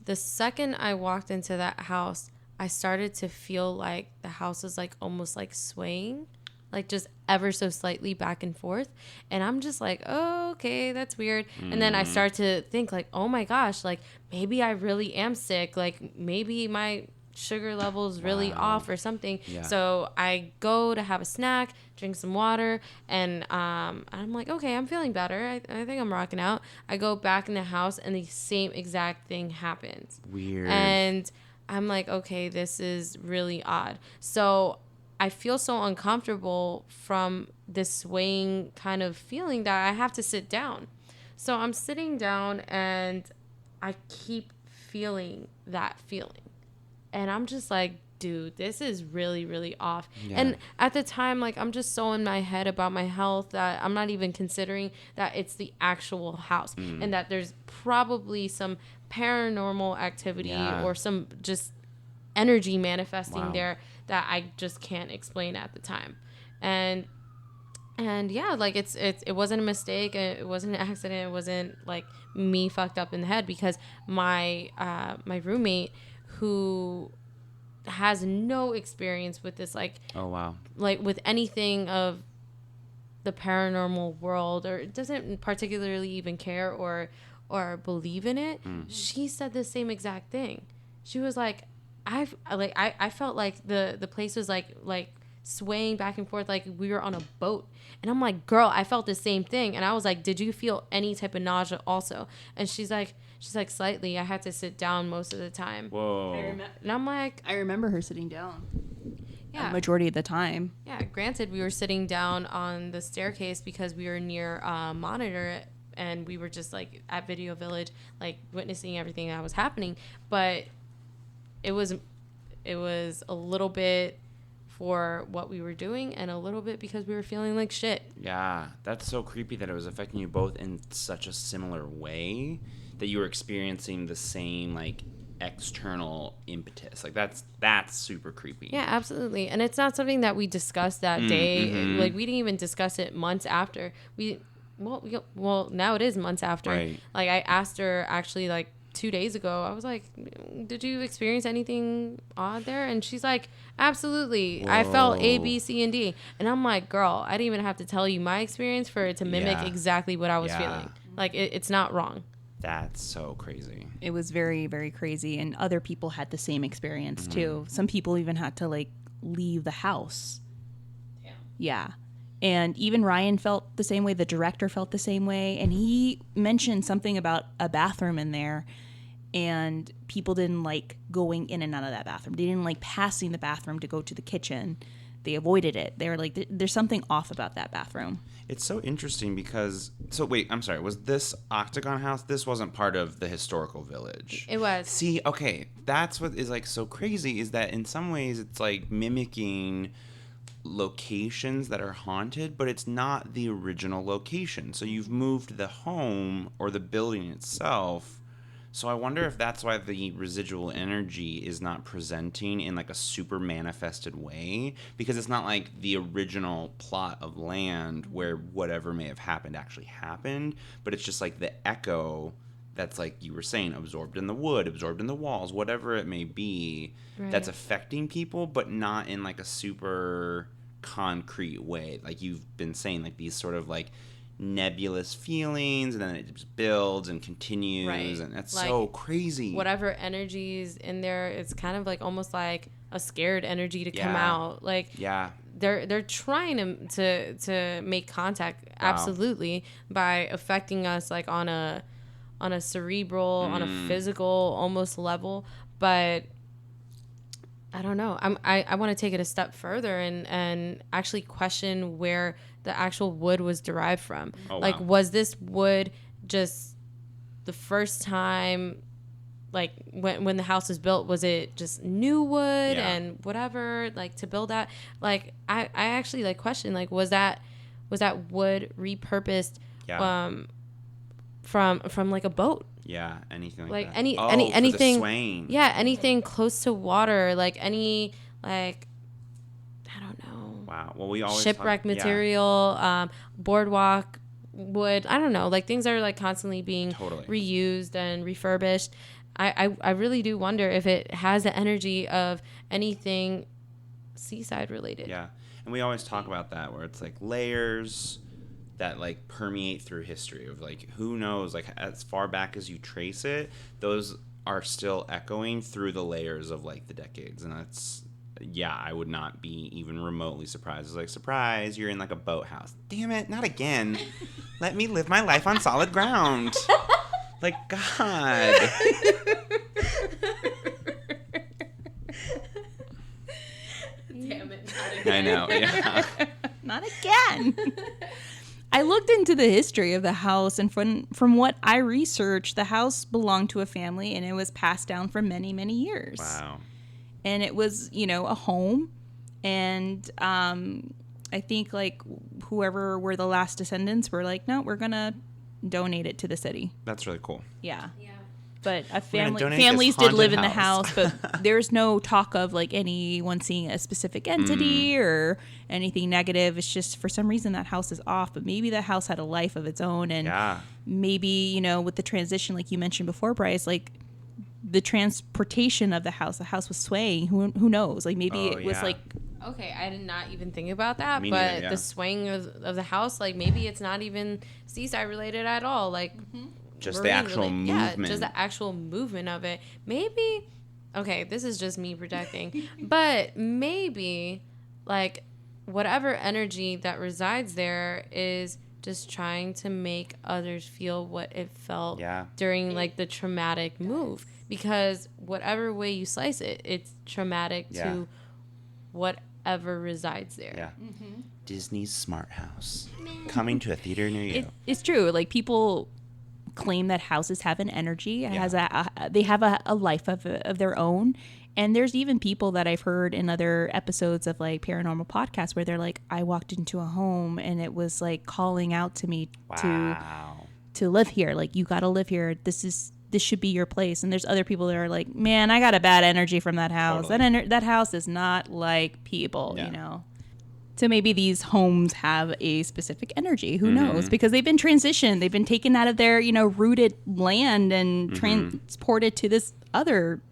the second I walked into that house, I started to feel like the house was like almost like swaying, like just ever so slightly back and forth. And I'm just like, oh, okay, that's weird. And then I start to think like, oh my gosh, like maybe I really am sick. Like maybe my sugar level is really off or something. Yeah. So I go to have a snack, drink some water, and I'm like, okay, I'm feeling better. I think I'm rocking out. I go back in the house, and the same exact thing happens. Weird. And I'm like, okay, this is really odd. So I feel so uncomfortable from this swaying kind of feeling that I have to sit down. So I'm sitting down, and I keep feeling that feeling. And I'm just like, dude, this is really, really off. Yeah. And at the time, like, I'm just so in my head about my health that I'm not even considering that it's the actual house and that there's probably some paranormal activity or some just energy manifesting there that I just can't explain at the time. And yeah, like it wasn't a mistake. It wasn't an accident. It wasn't like me fucked up in the head, because my roommate, who has no experience with this, like, Oh, wow. like with anything of the paranormal world, or doesn't particularly even care or believe in it, she said the same exact thing. She was like, I felt like the place was like swaying back and forth like we were on a boat. And I'm like, girl, I felt the same thing. And I was like, did you feel any type of nausea also? And she's like slightly. I had to sit down most of the time. Whoa. And I'm like, I remember her sitting down. yeah. The majority of the time. Yeah, granted, we were sitting down on the staircase because we were near a monitor, and we were just like at Video Village, like witnessing everything that was happening. But it was a little bit for what we were doing, and a little bit because we were feeling like shit. Yeah, that's so creepy that it was affecting you both in such a similar way, that you were experiencing the same, like, external impetus. Like, that's super creepy. Yeah, absolutely. And it's not something that we discussed that day. Like, we didn't even discuss it months after. Well, now it is months after. Right. Like, I asked her actually, like, 2 days ago. I was like, did you experience anything odd there? And she's like, absolutely. Whoa. I felt A, B, C, and D. And I'm like, girl, I didn't even have to tell you my experience for it to mimic exactly what I was feeling. Like, it's not wrong. That's so crazy. It was very, very crazy. And other people had the same experience too. Some people even had to like leave the house. Yeah. And even Ryan felt the same way. The director felt the same way. And he mentioned something about a bathroom in there, and people didn't like going in and out of that bathroom. They didn't like passing the bathroom to go to the kitchen. they avoided it. They were like, there's something off about that bathroom. It's so interesting because, so wait, I'm sorry, was this octagon house, this wasn't part of the historical village? It was. See, okay, that's what is like so crazy, is that in some ways it's like mimicking locations that are haunted, but it's not the original location. So you've moved the home or the building itself. So I wonder if that's why the residual energy is not presenting in like a super manifested way, because it's not like the original plot of land where whatever may have happened actually happened, but it's just like the echo that's, like you were saying, absorbed in the wood, absorbed in the walls, whatever it may be, that's affecting people, but not in like a super concrete way. Like you've been saying, like these sort of like nebulous feelings, and then it just builds and continues, and that's like, so crazy. Whatever energy's in there, it's kind of like almost like a scared energy to come out. Like they're trying to make contact, absolutely, by affecting us like on a cerebral, on a physical almost level. But I don't know. I want to take it a step further and actually question where the actual wood was derived from. Oh, wow. Like, was this wood just the first time, like when the house was built, was it just new wood and whatever, like to build that? Like, I actually like question, like, was that wood repurposed from like a boat? Yeah, anything like that. Anything. For the swaying. Yeah, anything close to water, like any like I don't know. Wow. Well, we always shipwreck material, boardwalk wood. I don't know, like things that are like constantly being reused and refurbished. I really do wonder if it has the energy of anything seaside related. Yeah, and we always talk about that, where it's like layers that like permeate through history of like, who knows, like as far back as you trace it, those are still echoing through the layers of like the decades. And that's, I would not be even remotely surprised. It's like, surprise, you're in like a boathouse. Damn it, not again. Let me live my life on solid ground. Like, God. Damn it. I know, yeah. Not again. I looked into the history of the house, and from what I researched, the house belonged to a family, and it was passed down for many, many years. Wow. And it was, a home, and I think, like, whoever were the last descendants were like, no, we're going to donate it to the city. That's really cool. Yeah. But families did live in the house, but there's no talk of like anyone seeing a specific entity or anything negative. It's just for some reason that house is off, but maybe that house had a life of its own, and maybe, with the transition, like you mentioned before, Bryce, like the transportation of the house was swaying. Who knows? Like maybe it was like. Okay, I did not even think about that, but the swing of the house, like maybe it's not even seaside related at all, like. Mm-hmm. Just the actual movement. Yeah, just the actual movement of it. Maybe, okay, this is just me projecting, but maybe, like, whatever energy that resides there is just trying to make others feel what it felt during, like, the traumatic move. Because whatever way you slice it, it's traumatic to whatever resides there. Yeah. Mm-hmm. Disney's Smart House. Coming to a theater near you. It's true. Like, people claim that houses have an energy. It has they have a life of their own. And there's even people that I've heard in other episodes of like paranormal podcasts where they're like, I walked into a home and it was like calling out to me to live here. Like, you got to live here. This should be your place. And there's other people that are like, man, I got a bad energy from that house. Totally. That house is not like people, So maybe these homes have a specific energy. Who knows? Because they've been transitioned. They've been taken out of their, rooted land and transported to this other,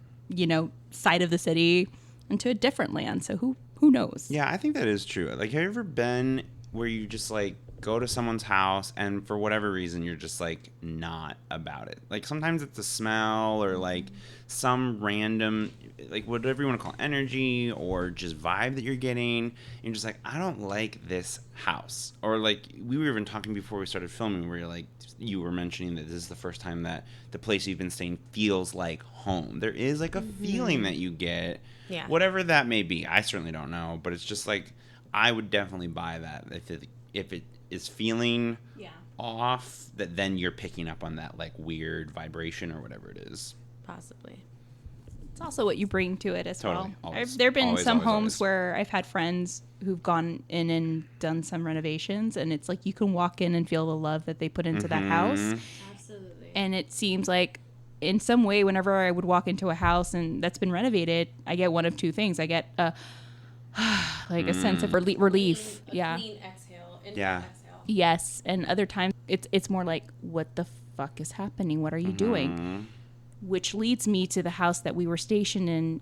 side of the city into a different land. So who knows? Yeah, I think that is true. Like, have you ever been where you just like go to someone's house and for whatever reason you're just like not about it. Like sometimes it's a smell or like some random, like whatever you want to call energy or just vibe that you're getting. And you're just like, I don't like this house. Or like we were even talking before we started filming where you're like, you were mentioning that this is the first time that the place you've been staying feels like home. There is like a feeling that you get, whatever that may be. I certainly don't know, but it's just like, I would definitely buy that if it is feeling off, that then you're picking up on that like weird vibration or whatever it is. Possibly. It's also what you bring to it as well. Always. There have been Always, some always, homes always. where I've had friends who've gone in and done some renovations, and it's like you can walk in and feel the love that they put into that house. Absolutely. And it seems like in some way, whenever I would walk into a house and that's been renovated, I get one of two things. I get a sense of relief. Clean exhale. Exhale. Yes. And other times it's more like, what the fuck is happening? What are you doing? Which leads me to the house that we were stationed in,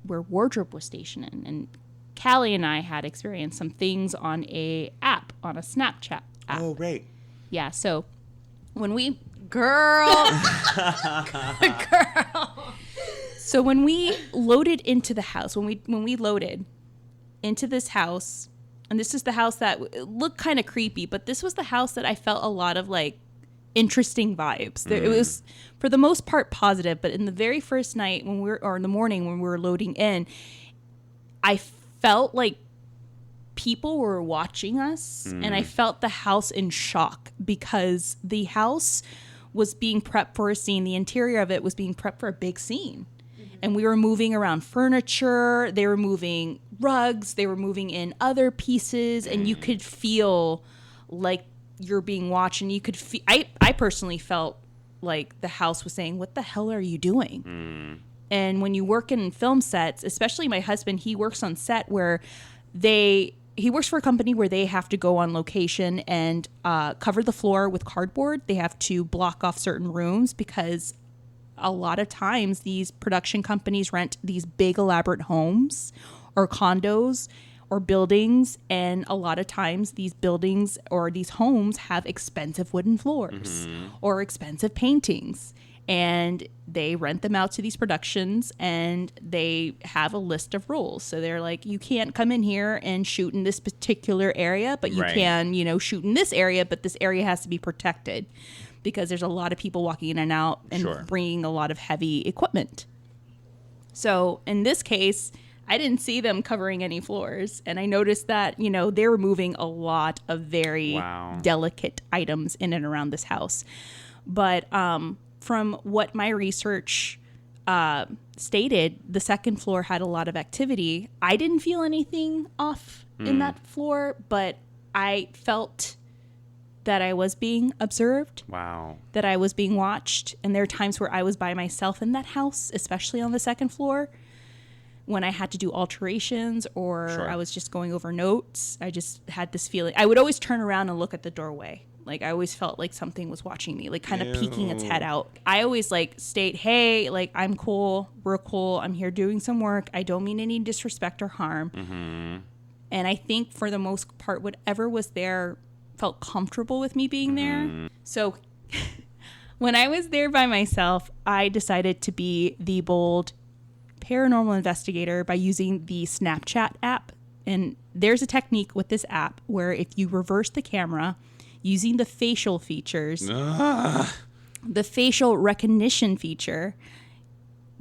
where Wardrobe was stationed in. And Calie and I had experienced some things on a Snapchat app. Oh, right. Yeah. So when we... Girl. So when we loaded into the house, when we loaded into this house, and this is the house that looked kind of creepy, but this was the house that I felt a lot of like interesting vibes. It was for the most part positive, but in the very first night or in the morning when we were loading in, I felt like people were watching us, and I felt the house in shock because the house was being prepped for a scene. The interior of it was being prepped for a big scene. And we were moving around furniture. They were moving rugs. They were moving in other pieces. And you could feel like you're being watched. And you could feel... I personally felt like the house was saying, what the hell are you doing? And when you work in film sets, especially my husband, he works on set where he works for a company where they have to go on location and cover the floor with cardboard. They have to block off certain rooms because a lot of times these production companies rent these big elaborate homes or condos or buildings. And a lot of times these buildings or these homes have expensive wooden floors or expensive paintings. And they rent them out to these productions, and they have a list of rules. So they're like, you can't come in here and shoot in this particular area, but you can, shoot in this area, but this area has to be protected because there's a lot of people walking in and out and bringing a lot of heavy equipment. So in this case, I didn't see them covering any floors. And I noticed that, they were moving a lot of very delicate items in and around this house. But, from what my research stated, the second floor had a lot of activity. I didn't feel anything off in that floor, but I felt that I was being observed. Wow. That I was being watched. And there are times where I was by myself in that house, especially on the second floor, when I had to do alterations or I was just going over notes. I just had this feeling. I would always turn around and look at the doorway. Like, I always felt like something was watching me, like kind of peeking its head out. I always state, hey, like, I'm cool. We're cool. I'm here doing some work. I don't mean any disrespect or harm. And I think for the most part, whatever was there felt comfortable with me being there. So when I was there by myself, I decided to be the bold paranormal investigator by using the Snapchat app. And there's a technique with this app where if you reverse the camera using the facial features, the facial recognition feature,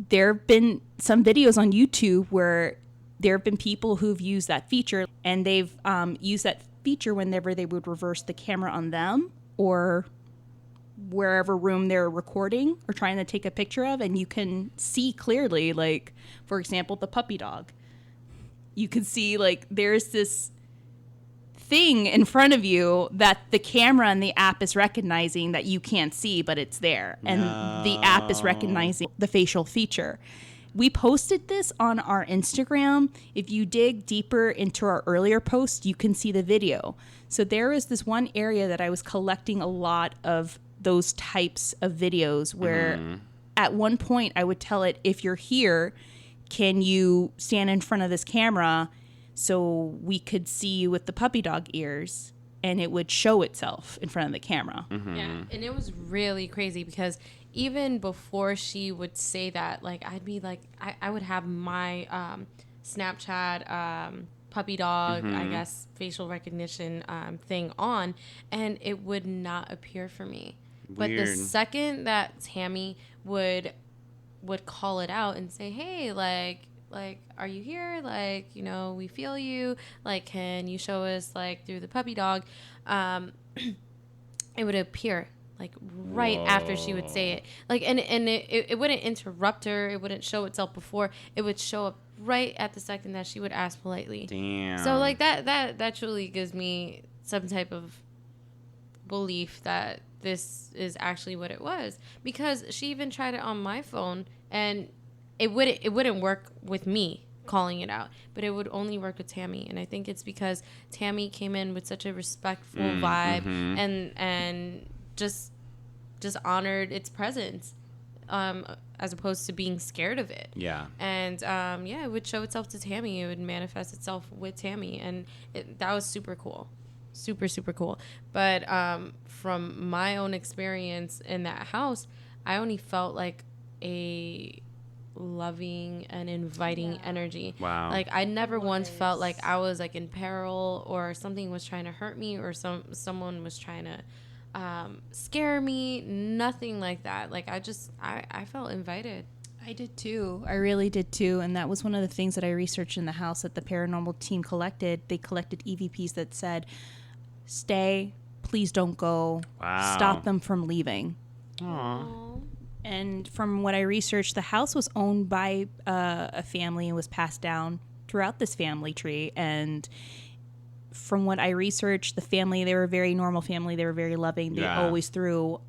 there have been some videos on YouTube where there have been people who've used that feature, and they've used that feature whenever they would reverse the camera on them or wherever room they're recording or trying to take a picture of, and you can see clearly, like, for example, the puppy dog. You can see, like, there's this thing in front of you that the camera and the app is recognizing that you can't see, but it's there. And the app is recognizing the facial feature. We posted this on our Instagram. If you dig deeper into our earlier post, you can see the video. So there is this one area that I was collecting a lot of those types of videos where at one point I would tell it, if you're here, can you stand in front of this camera? so we could see you with the puppy dog ears, and it would show itself in front of the camera. Yeah, and it was really crazy because even before she would say that, like, I'd be like, I would have my Snapchat puppy dog, I guess, facial recognition thing on, and it would not appear for me. Weird. But the second that Tammy would call it out and say, hey, like, are you here? Like, you know, we feel you. Like, can you show us, like, through the puppy dog? It would appear, like, right after she would say it. Like, and it wouldn't interrupt her. It wouldn't show itself before. It would show up right at the second that she would ask politely. Damn. So, like, that truly gives me some type of belief that this is actually what it was. Because she even tried it on my phone, and it wouldn't work with me calling it out, but it would only work with Tammy. And I think it's because Tammy came in with such a respectful vibe and just honored its presence, as opposed to being scared of it. Yeah. And it would show itself to Tammy. It would manifest itself with Tammy, and that was super cool. Super, super cool. But from my own experience in that house, I only felt like a loving and inviting energy. Wow. Like, I never once felt like I was, like, in peril, or something was trying to hurt me, or someone was trying to scare me. Nothing like that. Like, I felt invited. I did too. I really did too. And that was one of the things that I researched in the house that the paranormal team collected. They collected EVPs that said, stay, please don't go, stop them from leaving. Aww. And from what I researched, the house was owned by a family and was passed down throughout this family tree. And from what I researched, the family, they were a very normal family. They were very loving. They always threw,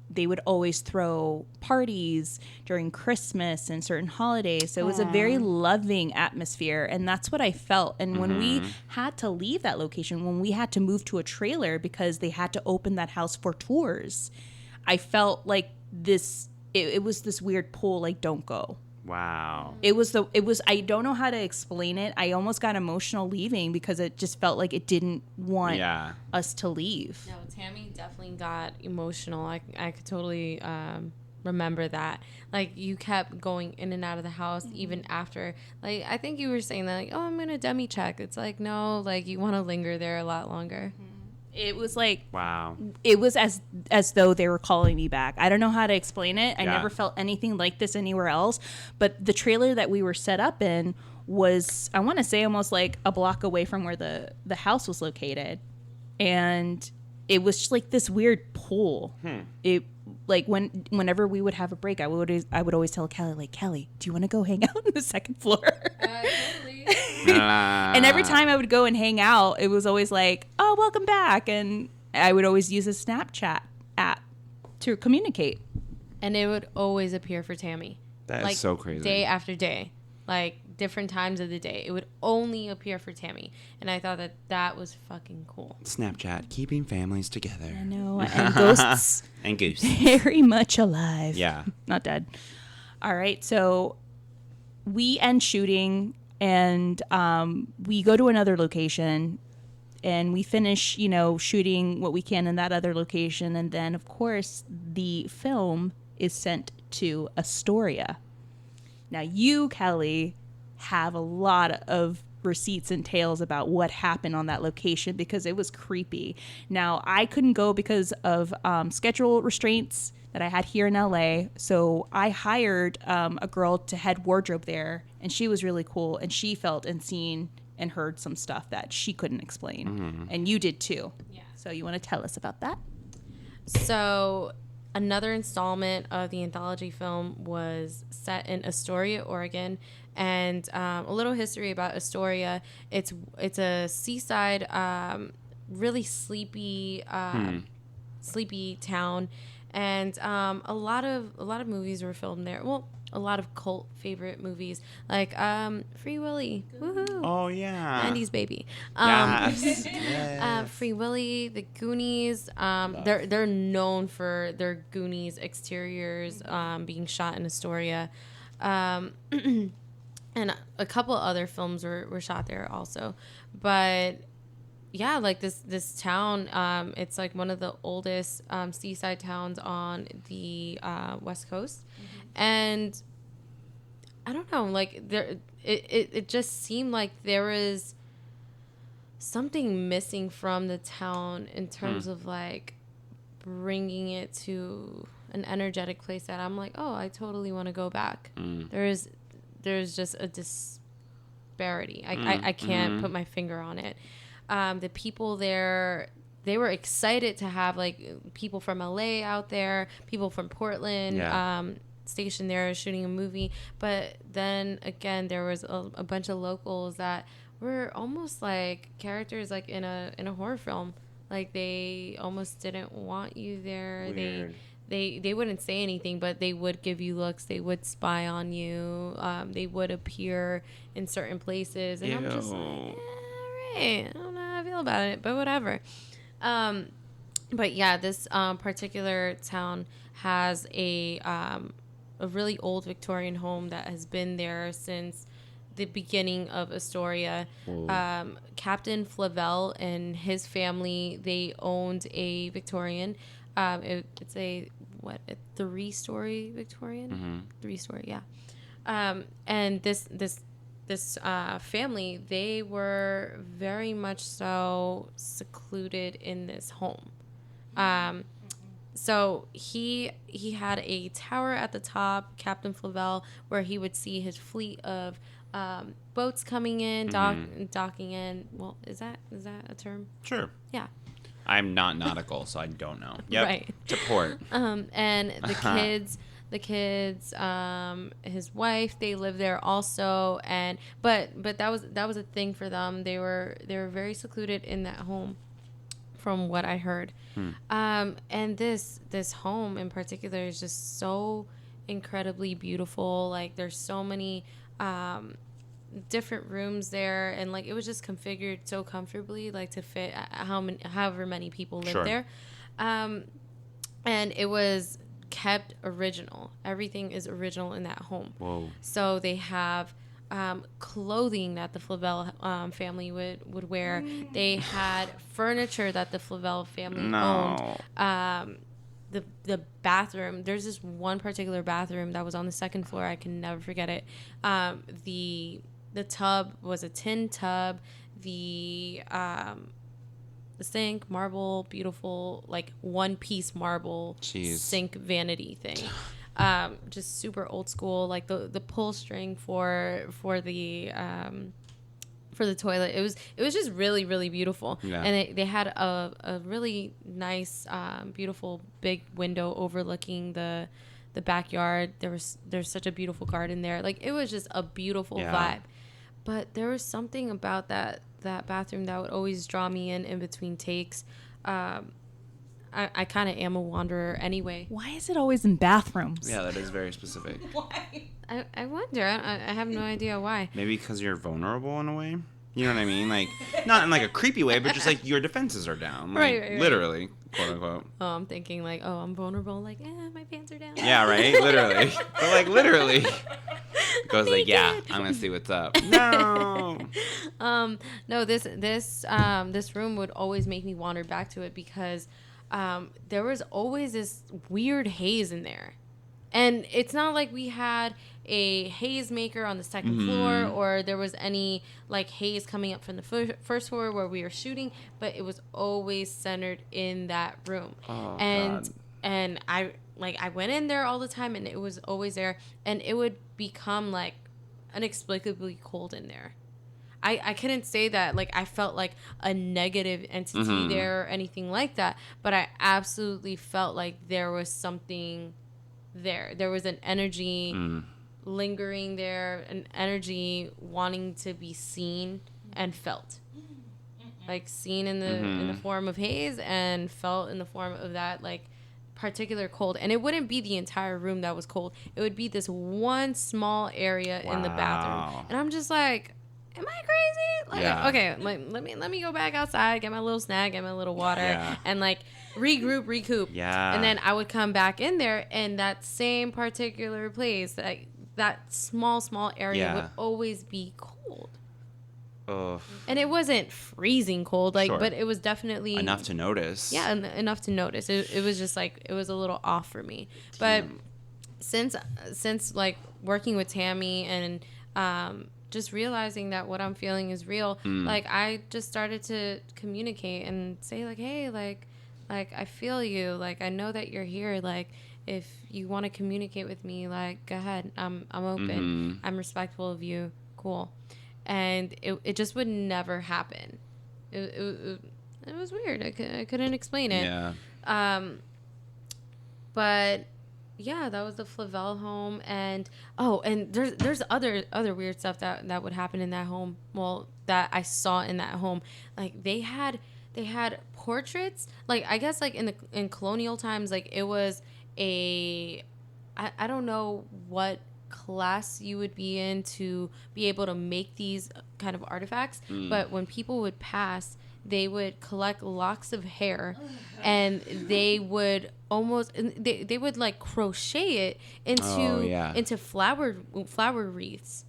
they would always throw parties during Christmas and certain holidays. So it was a very loving atmosphere. And that's what I felt. And when we had to leave that location, when we had to move to a trailer because they had to open that house for tours, I felt like it was this weird pull, like, don't go. Wow. It was I don't know how to explain it. I almost got emotional leaving because it just felt like it didn't want us to leave. No, Tammy definitely got emotional. I could totally remember that. Like, you kept going in and out of the house even after. Like, I think you were saying that, like, oh, I'm gonna dummy check. It's like, no, like, you want to linger there a lot longer. It was like, wow. It was as though they were calling me back. I don't know how to explain it. I never felt anything like this anywhere else. But the trailer that we were set up in was, I want to say, almost like a block away from where the house was located. And it was just like this weird pull. It, like, whenever we would have a break, I would always tell Calie, like, Calie, do you want to go hang out on the second floor? Totally. And every time I would go and hang out, it was always like, oh, welcome back. And I would always use a Snapchat app to communicate. And it would always appear for Tammy. That is like, so crazy. Day after day. Like, different times of the day. It would only appear for Tammy. And I thought that was fucking cool. Snapchat, keeping families together. I know. And ghosts. And goose. Very much alive. Yeah. Not dead. All right. So we end shooting, and we go to another location, and we finish, shooting what we can in that other location. And then, of course, the film is sent to Astoria. Now, you, Calie, have a lot of receipts and tales about what happened on that location because it was creepy. Now, I couldn't go because of schedule restraints that I had here in LA. So I hired a girl to head wardrobe there, and she was really cool. And she felt and seen and heard some stuff that she couldn't explain. And you did too. Yeah. So you want to tell us about that? So another installment of the anthology film was set in Astoria, Oregon. And a little history about Astoria. It's a seaside, really sleepy town, and a lot of movies were filmed there. Well, a lot of cult favorite movies like Free Willy, woohoo! Oh yeah, 90s baby. Yes. Yes. Free Willy, The Goonies. They're known for their Goonies exteriors being shot in Astoria. and a couple other films were shot there also. But yeah, like this town, it's like one of the oldest seaside towns on the West Coast. And I don't know, like it just seemed like there was something missing from the town in terms of like bringing it to an energetic place that I'm like, oh, I totally want to go back. There's just a disparity. I can't put my finger on it. The people there, they were excited to have like people from LA out there, people from Portland, stationed there shooting a movie. But then again, there was a bunch of locals that were almost like characters like in a horror film. Like they almost didn't want you there. Weird. They wouldn't say anything, but they would give you looks. They would spy on you. They would appear in certain places, and I'm just like, right. I don't know how I feel about it, but whatever. But yeah, this particular town has a really old Victorian home that has been there since the beginning of Astoria. Captain Flavel and his family, they owned a Victorian. It's a 3-story Victorian? 3-story, yeah. And this family, they were very much so secluded in this home. So he had a tower at the top, Captain Flavel, where he would see his fleet of boats coming in, docking in. Well, is that a term? Sure. Yeah. I'm not nautical, so I don't know. Yep. Right. To port. And the kids, his wife, they live there also. And but that was a thing for them. They were very secluded in that home, from what I heard. And this home in particular is just so incredibly beautiful. Like there's so many different rooms there, and like it was just configured so comfortably, like to fit however many people live there. And it was kept original. Everything is original in that home. Whoa. So they have clothing that the Flavel family would wear. They had furniture that the Flavel family owned. The bathroom, there's this one particular bathroom that was on the second floor. I can never forget it. The tub was a tin tub. The sink, marble, beautiful, like one-piece marble sink vanity thing. Just super old school, like the pull string for the toilet. It was just really, really beautiful. Yeah. And they had a really nice, beautiful big window overlooking the backyard. There's such a beautiful garden there. Like it was just a beautiful vibe. But there was something about that bathroom that would always draw me in between takes. I kind of am a wanderer anyway. Why is it always in bathrooms? Yeah, that is very specific. Why? I wonder. I have no idea why. Maybe because you're vulnerable in a way. You know what I mean? Like, not in like a creepy way, but just like your defenses are down. Like, right. Literally, quote unquote. Oh, I'm thinking like, oh, I'm vulnerable. Like, my pants are down. Yeah, right? Literally. But like, literally. Goes like, yeah, I'm going to see what's up. No. No, this room would always make me wander back to it because there was always this weird haze in there. And it's not like we had a haze maker on the second floor or there was any like haze coming up from the first floor where we were shooting, but it was always centered in that room. Oh, God. And I went in there all the time and it was always there, and it would become like inexplicably cold in there. I couldn't say that like I felt like a negative entity there or anything like that, but I absolutely felt like there was something there. There was an energy lingering there, an energy wanting to be seen and felt. Like seen in the form of haze and felt in the form of that like particular cold. And it wouldn't be the entire room that was cold. It would be this one small area in the bathroom. And I'm just like, am I crazy? Like, okay, like, let me go back outside, get my little snack, get my little water, and like recoup. Yeah. And then I would come back in there, and that same particular place, like that small area would always be cold. And it wasn't freezing cold, like, but it was definitely enough to notice. Yeah, enough to notice. It was just like, it was a little off for me. But since like working with Tammy and just realizing that what I'm feeling is real, like I just started to communicate and say like, hey, like I feel you, like I know that you're here, like if you want to communicate with me, like go ahead, I'm open, I'm respectful of you, cool. And it just would never happen. It was weird. I couldn't explain it. Yeah. But yeah, that was the Flavel home, and there's other weird stuff that would happen in that home. Well, that I saw in that home, like they had portraits. Like I guess like in colonial times, like it was I don't know what class you would be in to be able to make these kind of artifacts, but when people would pass, they would collect locks of hair and they would they would like crochet it into flower wreaths.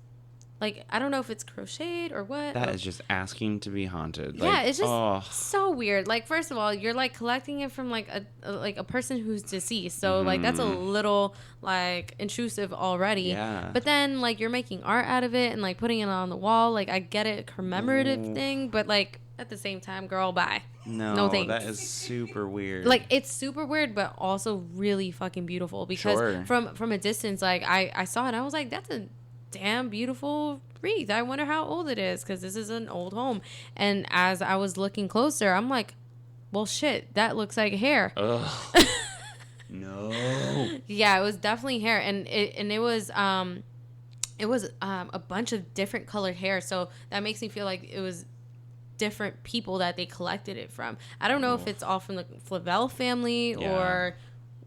Like, I don't know if it's crocheted or what. That is just asking to be haunted. Yeah, like, it's just so weird. Like, first of all, you're like collecting it from like a person who's deceased. So like that's a little like intrusive already. Yeah. But then like you're making art out of it and like putting it on the wall. Like I get it, commemorative thing, but like at the same time, girl, bye. No thanks. That is super weird. Like it's super weird, but also really fucking beautiful because from a distance, like I saw it and I was like, that's a damn beautiful wreath. I wonder how old it is because this is an old home. And as I was looking closer, I'm like, well, shit, that looks like hair. Ugh. No. Yeah, it was definitely hair, and it was a bunch of different colored hair. So that makes me feel like it was different people that they collected it from. I don't know if it's all from the Flavel family or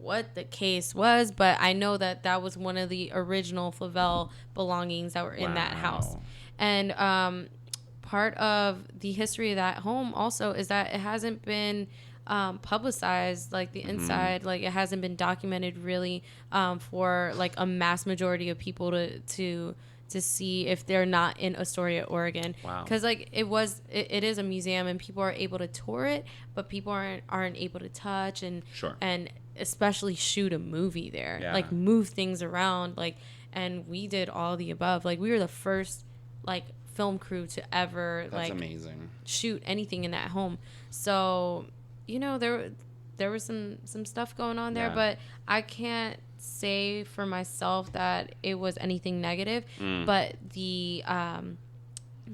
what the case was, but I know that was one of the original Flavel belongings that were in that house. And part of the history of that home also is that it hasn't been publicized, like the inside, like it hasn't been documented really for like a mass majority of people to see if they're not in Astoria, Oregon. Wow. Because like it is a museum and people are able to tour it, but people aren't able to touch and especially shoot a movie there, like move things around, like, and we did all the above. Like we were the first like film crew to ever amazing shoot anything in that home. So you know there was some stuff going on there, but I can't say for myself that it was anything negative. But the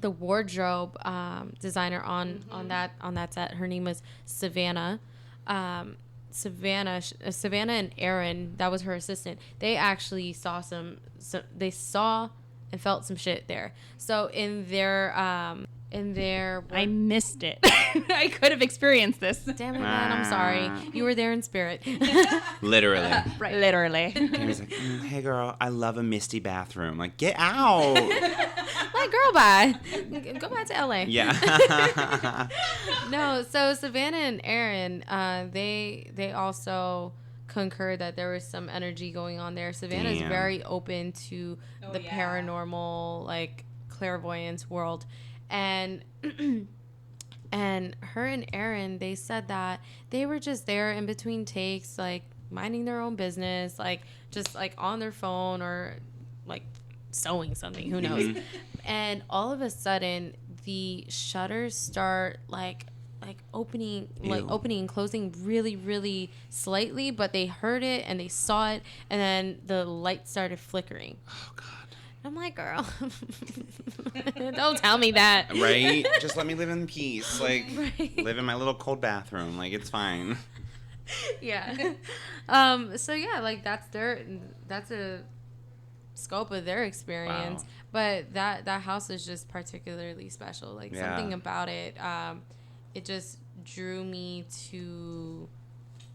wardrobe designer on that set, her name was Savannah. Savannah and Aaron, that was her assistant. They actually they saw and felt some shit there. So in their I missed it. I could have experienced this. Damn it, man! I'm sorry. You were there in spirit. Literally. Right. Literally. Tammy's like, hey girl, I love a misty bathroom. Like, get out. Like, girl, bye. Go back to LA. Yeah. No, so Savannah and Aaron, they also concur that there was some energy going on there. Savannah's very open to the paranormal, like clairvoyance world. And her and Aaron, they said that they were just there in between takes, like minding their own business, like just like on their phone or like sewing something, who knows. And all of a sudden the shutters start like opening and closing really, really slightly, but they heard it and they saw it, and then the light started flickering. Oh God. I'm like, girl, don't tell me that. Right? Just let me live in peace. Like, live in my little cold bathroom. Like, it's fine. Yeah. So yeah, like that's a scope of their experience. Wow. But that house is just particularly special. Like something about it, it just drew me to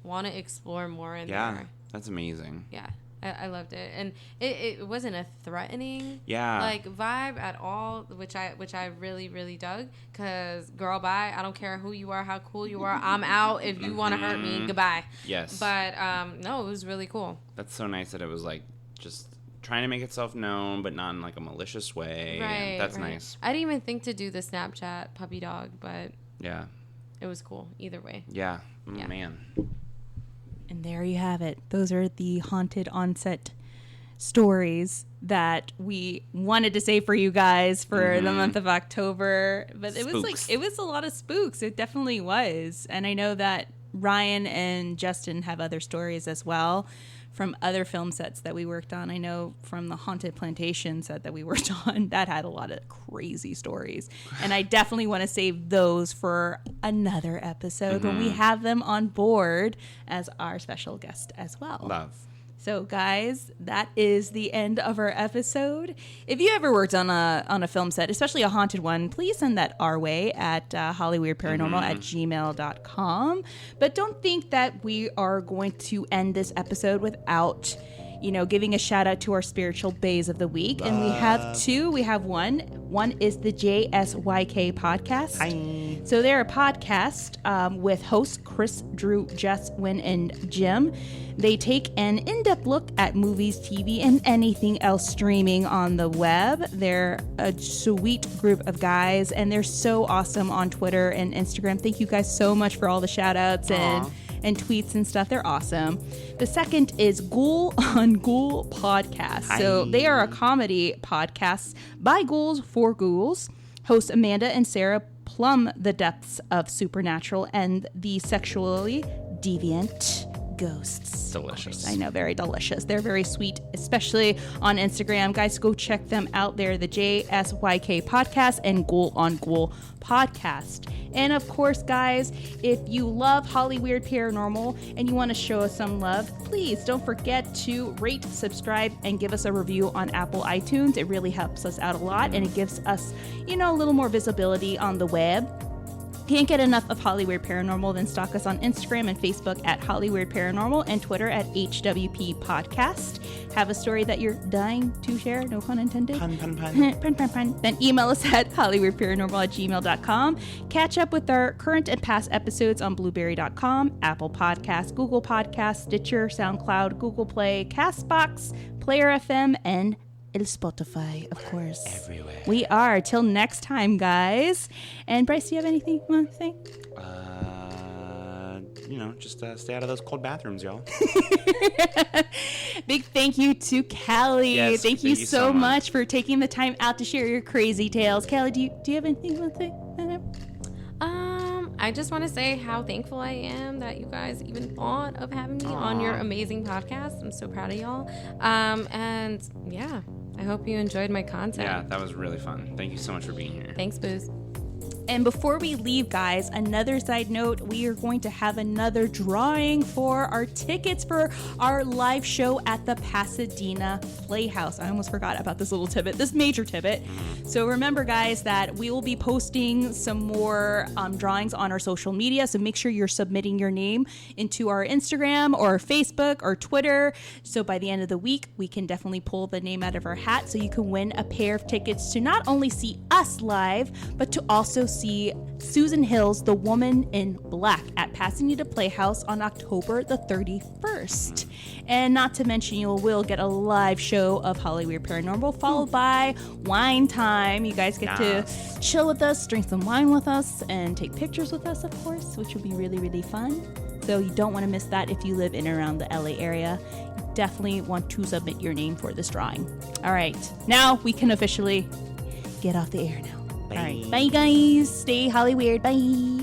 want to explore more in there. Yeah, that's amazing. Yeah. I loved it, and it wasn't a threatening like vibe at all, which I really, really dug. Cause girl, bye. I don't care who you are, how cool you are. I'm out. If you want to hurt me, goodbye. Yes. But no, it was really cool. That's so nice that it was like just trying to make itself known, but not in like a malicious way. Right. That's nice. I didn't even think to do the Snapchat puppy dog, but Yeah. it was cool either way. Yeah. Oh, Yeah. man. And there you have it. Those are the haunted onset stories that we wanted to say for you guys for the month of October. But it was a lot of spooks. It definitely was. And I know that Ryan and Justin have other stories as well from other film sets that we worked on. I know from the Haunted Plantation set that we worked on, that had a lot of crazy stories. And I definitely want to save those for another episode when we have them on board as our special guest as well. Love. So, guys, that is the end of our episode. If you ever worked on a film set, especially a haunted one, please send that our way at hollyweirdparanormal at gmail.com. But don't think that we are going to end this episode without, giving a shout out to our spiritual bays of the week. And we have two. We have one. One is the JSYK podcast. Hi. So they're a podcast with hosts Chris, Drew, Jess, Wynn, and Jim. They take an in-depth look at movies, TV, and anything else streaming on the web. They're a sweet group of guys, and they're so awesome on Twitter and Instagram. Thank you guys so much for all the shout-outs and tweets and stuff. They're awesome. The second is Ghoul on Ghoul Podcast. Hi. So they are a comedy podcast by ghouls for ghouls. Hosts Amanda and Sarah plumb the depths of supernatural and the sexually deviant ghosts. Delicious. I know, very delicious. They're very sweet, especially on Instagram. Guys, go check them out. They're the JSYK Podcast and Ghoul on Ghoul Podcast. And of course, guys, if you love Hollyweird Paranormal and you want to show us some love, please don't forget to rate, subscribe, and give us a review on Apple iTunes. It really helps us out a lot, and it gives us, a little more visibility on the web. Can't get enough of Hollyweird Paranormal, then stalk us on Instagram and Facebook at Hollyweird Paranormal and Twitter at HWP Podcast. Have a story that you're dying to share, no pun intended. Pun. Pun. Then email us at hollyweirdparanormal at gmail.com. Catch up with our current and past episodes on blueberry.com, Apple Podcasts, Google Podcasts, Stitcher, SoundCloud, Google Play, CastBox, Player FM, and El Spotify, of course. Everywhere. We are. Till next time, guys. And Bryce, do you have anything you want to say? Just stay out of those cold bathrooms, y'all. Big thank you to Calie. Yes, thank you so much for taking the time out to share your crazy tales. Calie, do you have anything you want to say? I just want to say how thankful I am that you guys even thought of having me on your amazing podcast. I'm so proud of y'all. And yeah, I hope you enjoyed my content. Yeah, that was really fun. Thank you so much for being here. Thanks, Booze. And before we leave, guys, another side note, we are going to have another drawing for our tickets for our live show at the Pasadena Playhouse. I almost forgot about this little tidbit, this major tidbit. So remember, guys, that we will be posting some more drawings on our social media. So make sure you're submitting your name into our Instagram or Facebook or Twitter. So by the end of the week, we can definitely pull the name out of our hat so you can win a pair of tickets to not only see us live, but to also see Susan Hill's The Woman in Black at Pasadena Playhouse on October the 31st. And not to mention, you will get a live show of Hollyweird Paranormal, followed by wine time. You guys get to chill with us, drink some wine with us, and take pictures with us, of course, which will be really, really fun. So you don't want to miss that if you live in and around the LA area. You definitely want to submit your name for this drawing. All right, now we can officially get off the air now. Bye. All right, bye guys. Stay Hollyweird. Bye.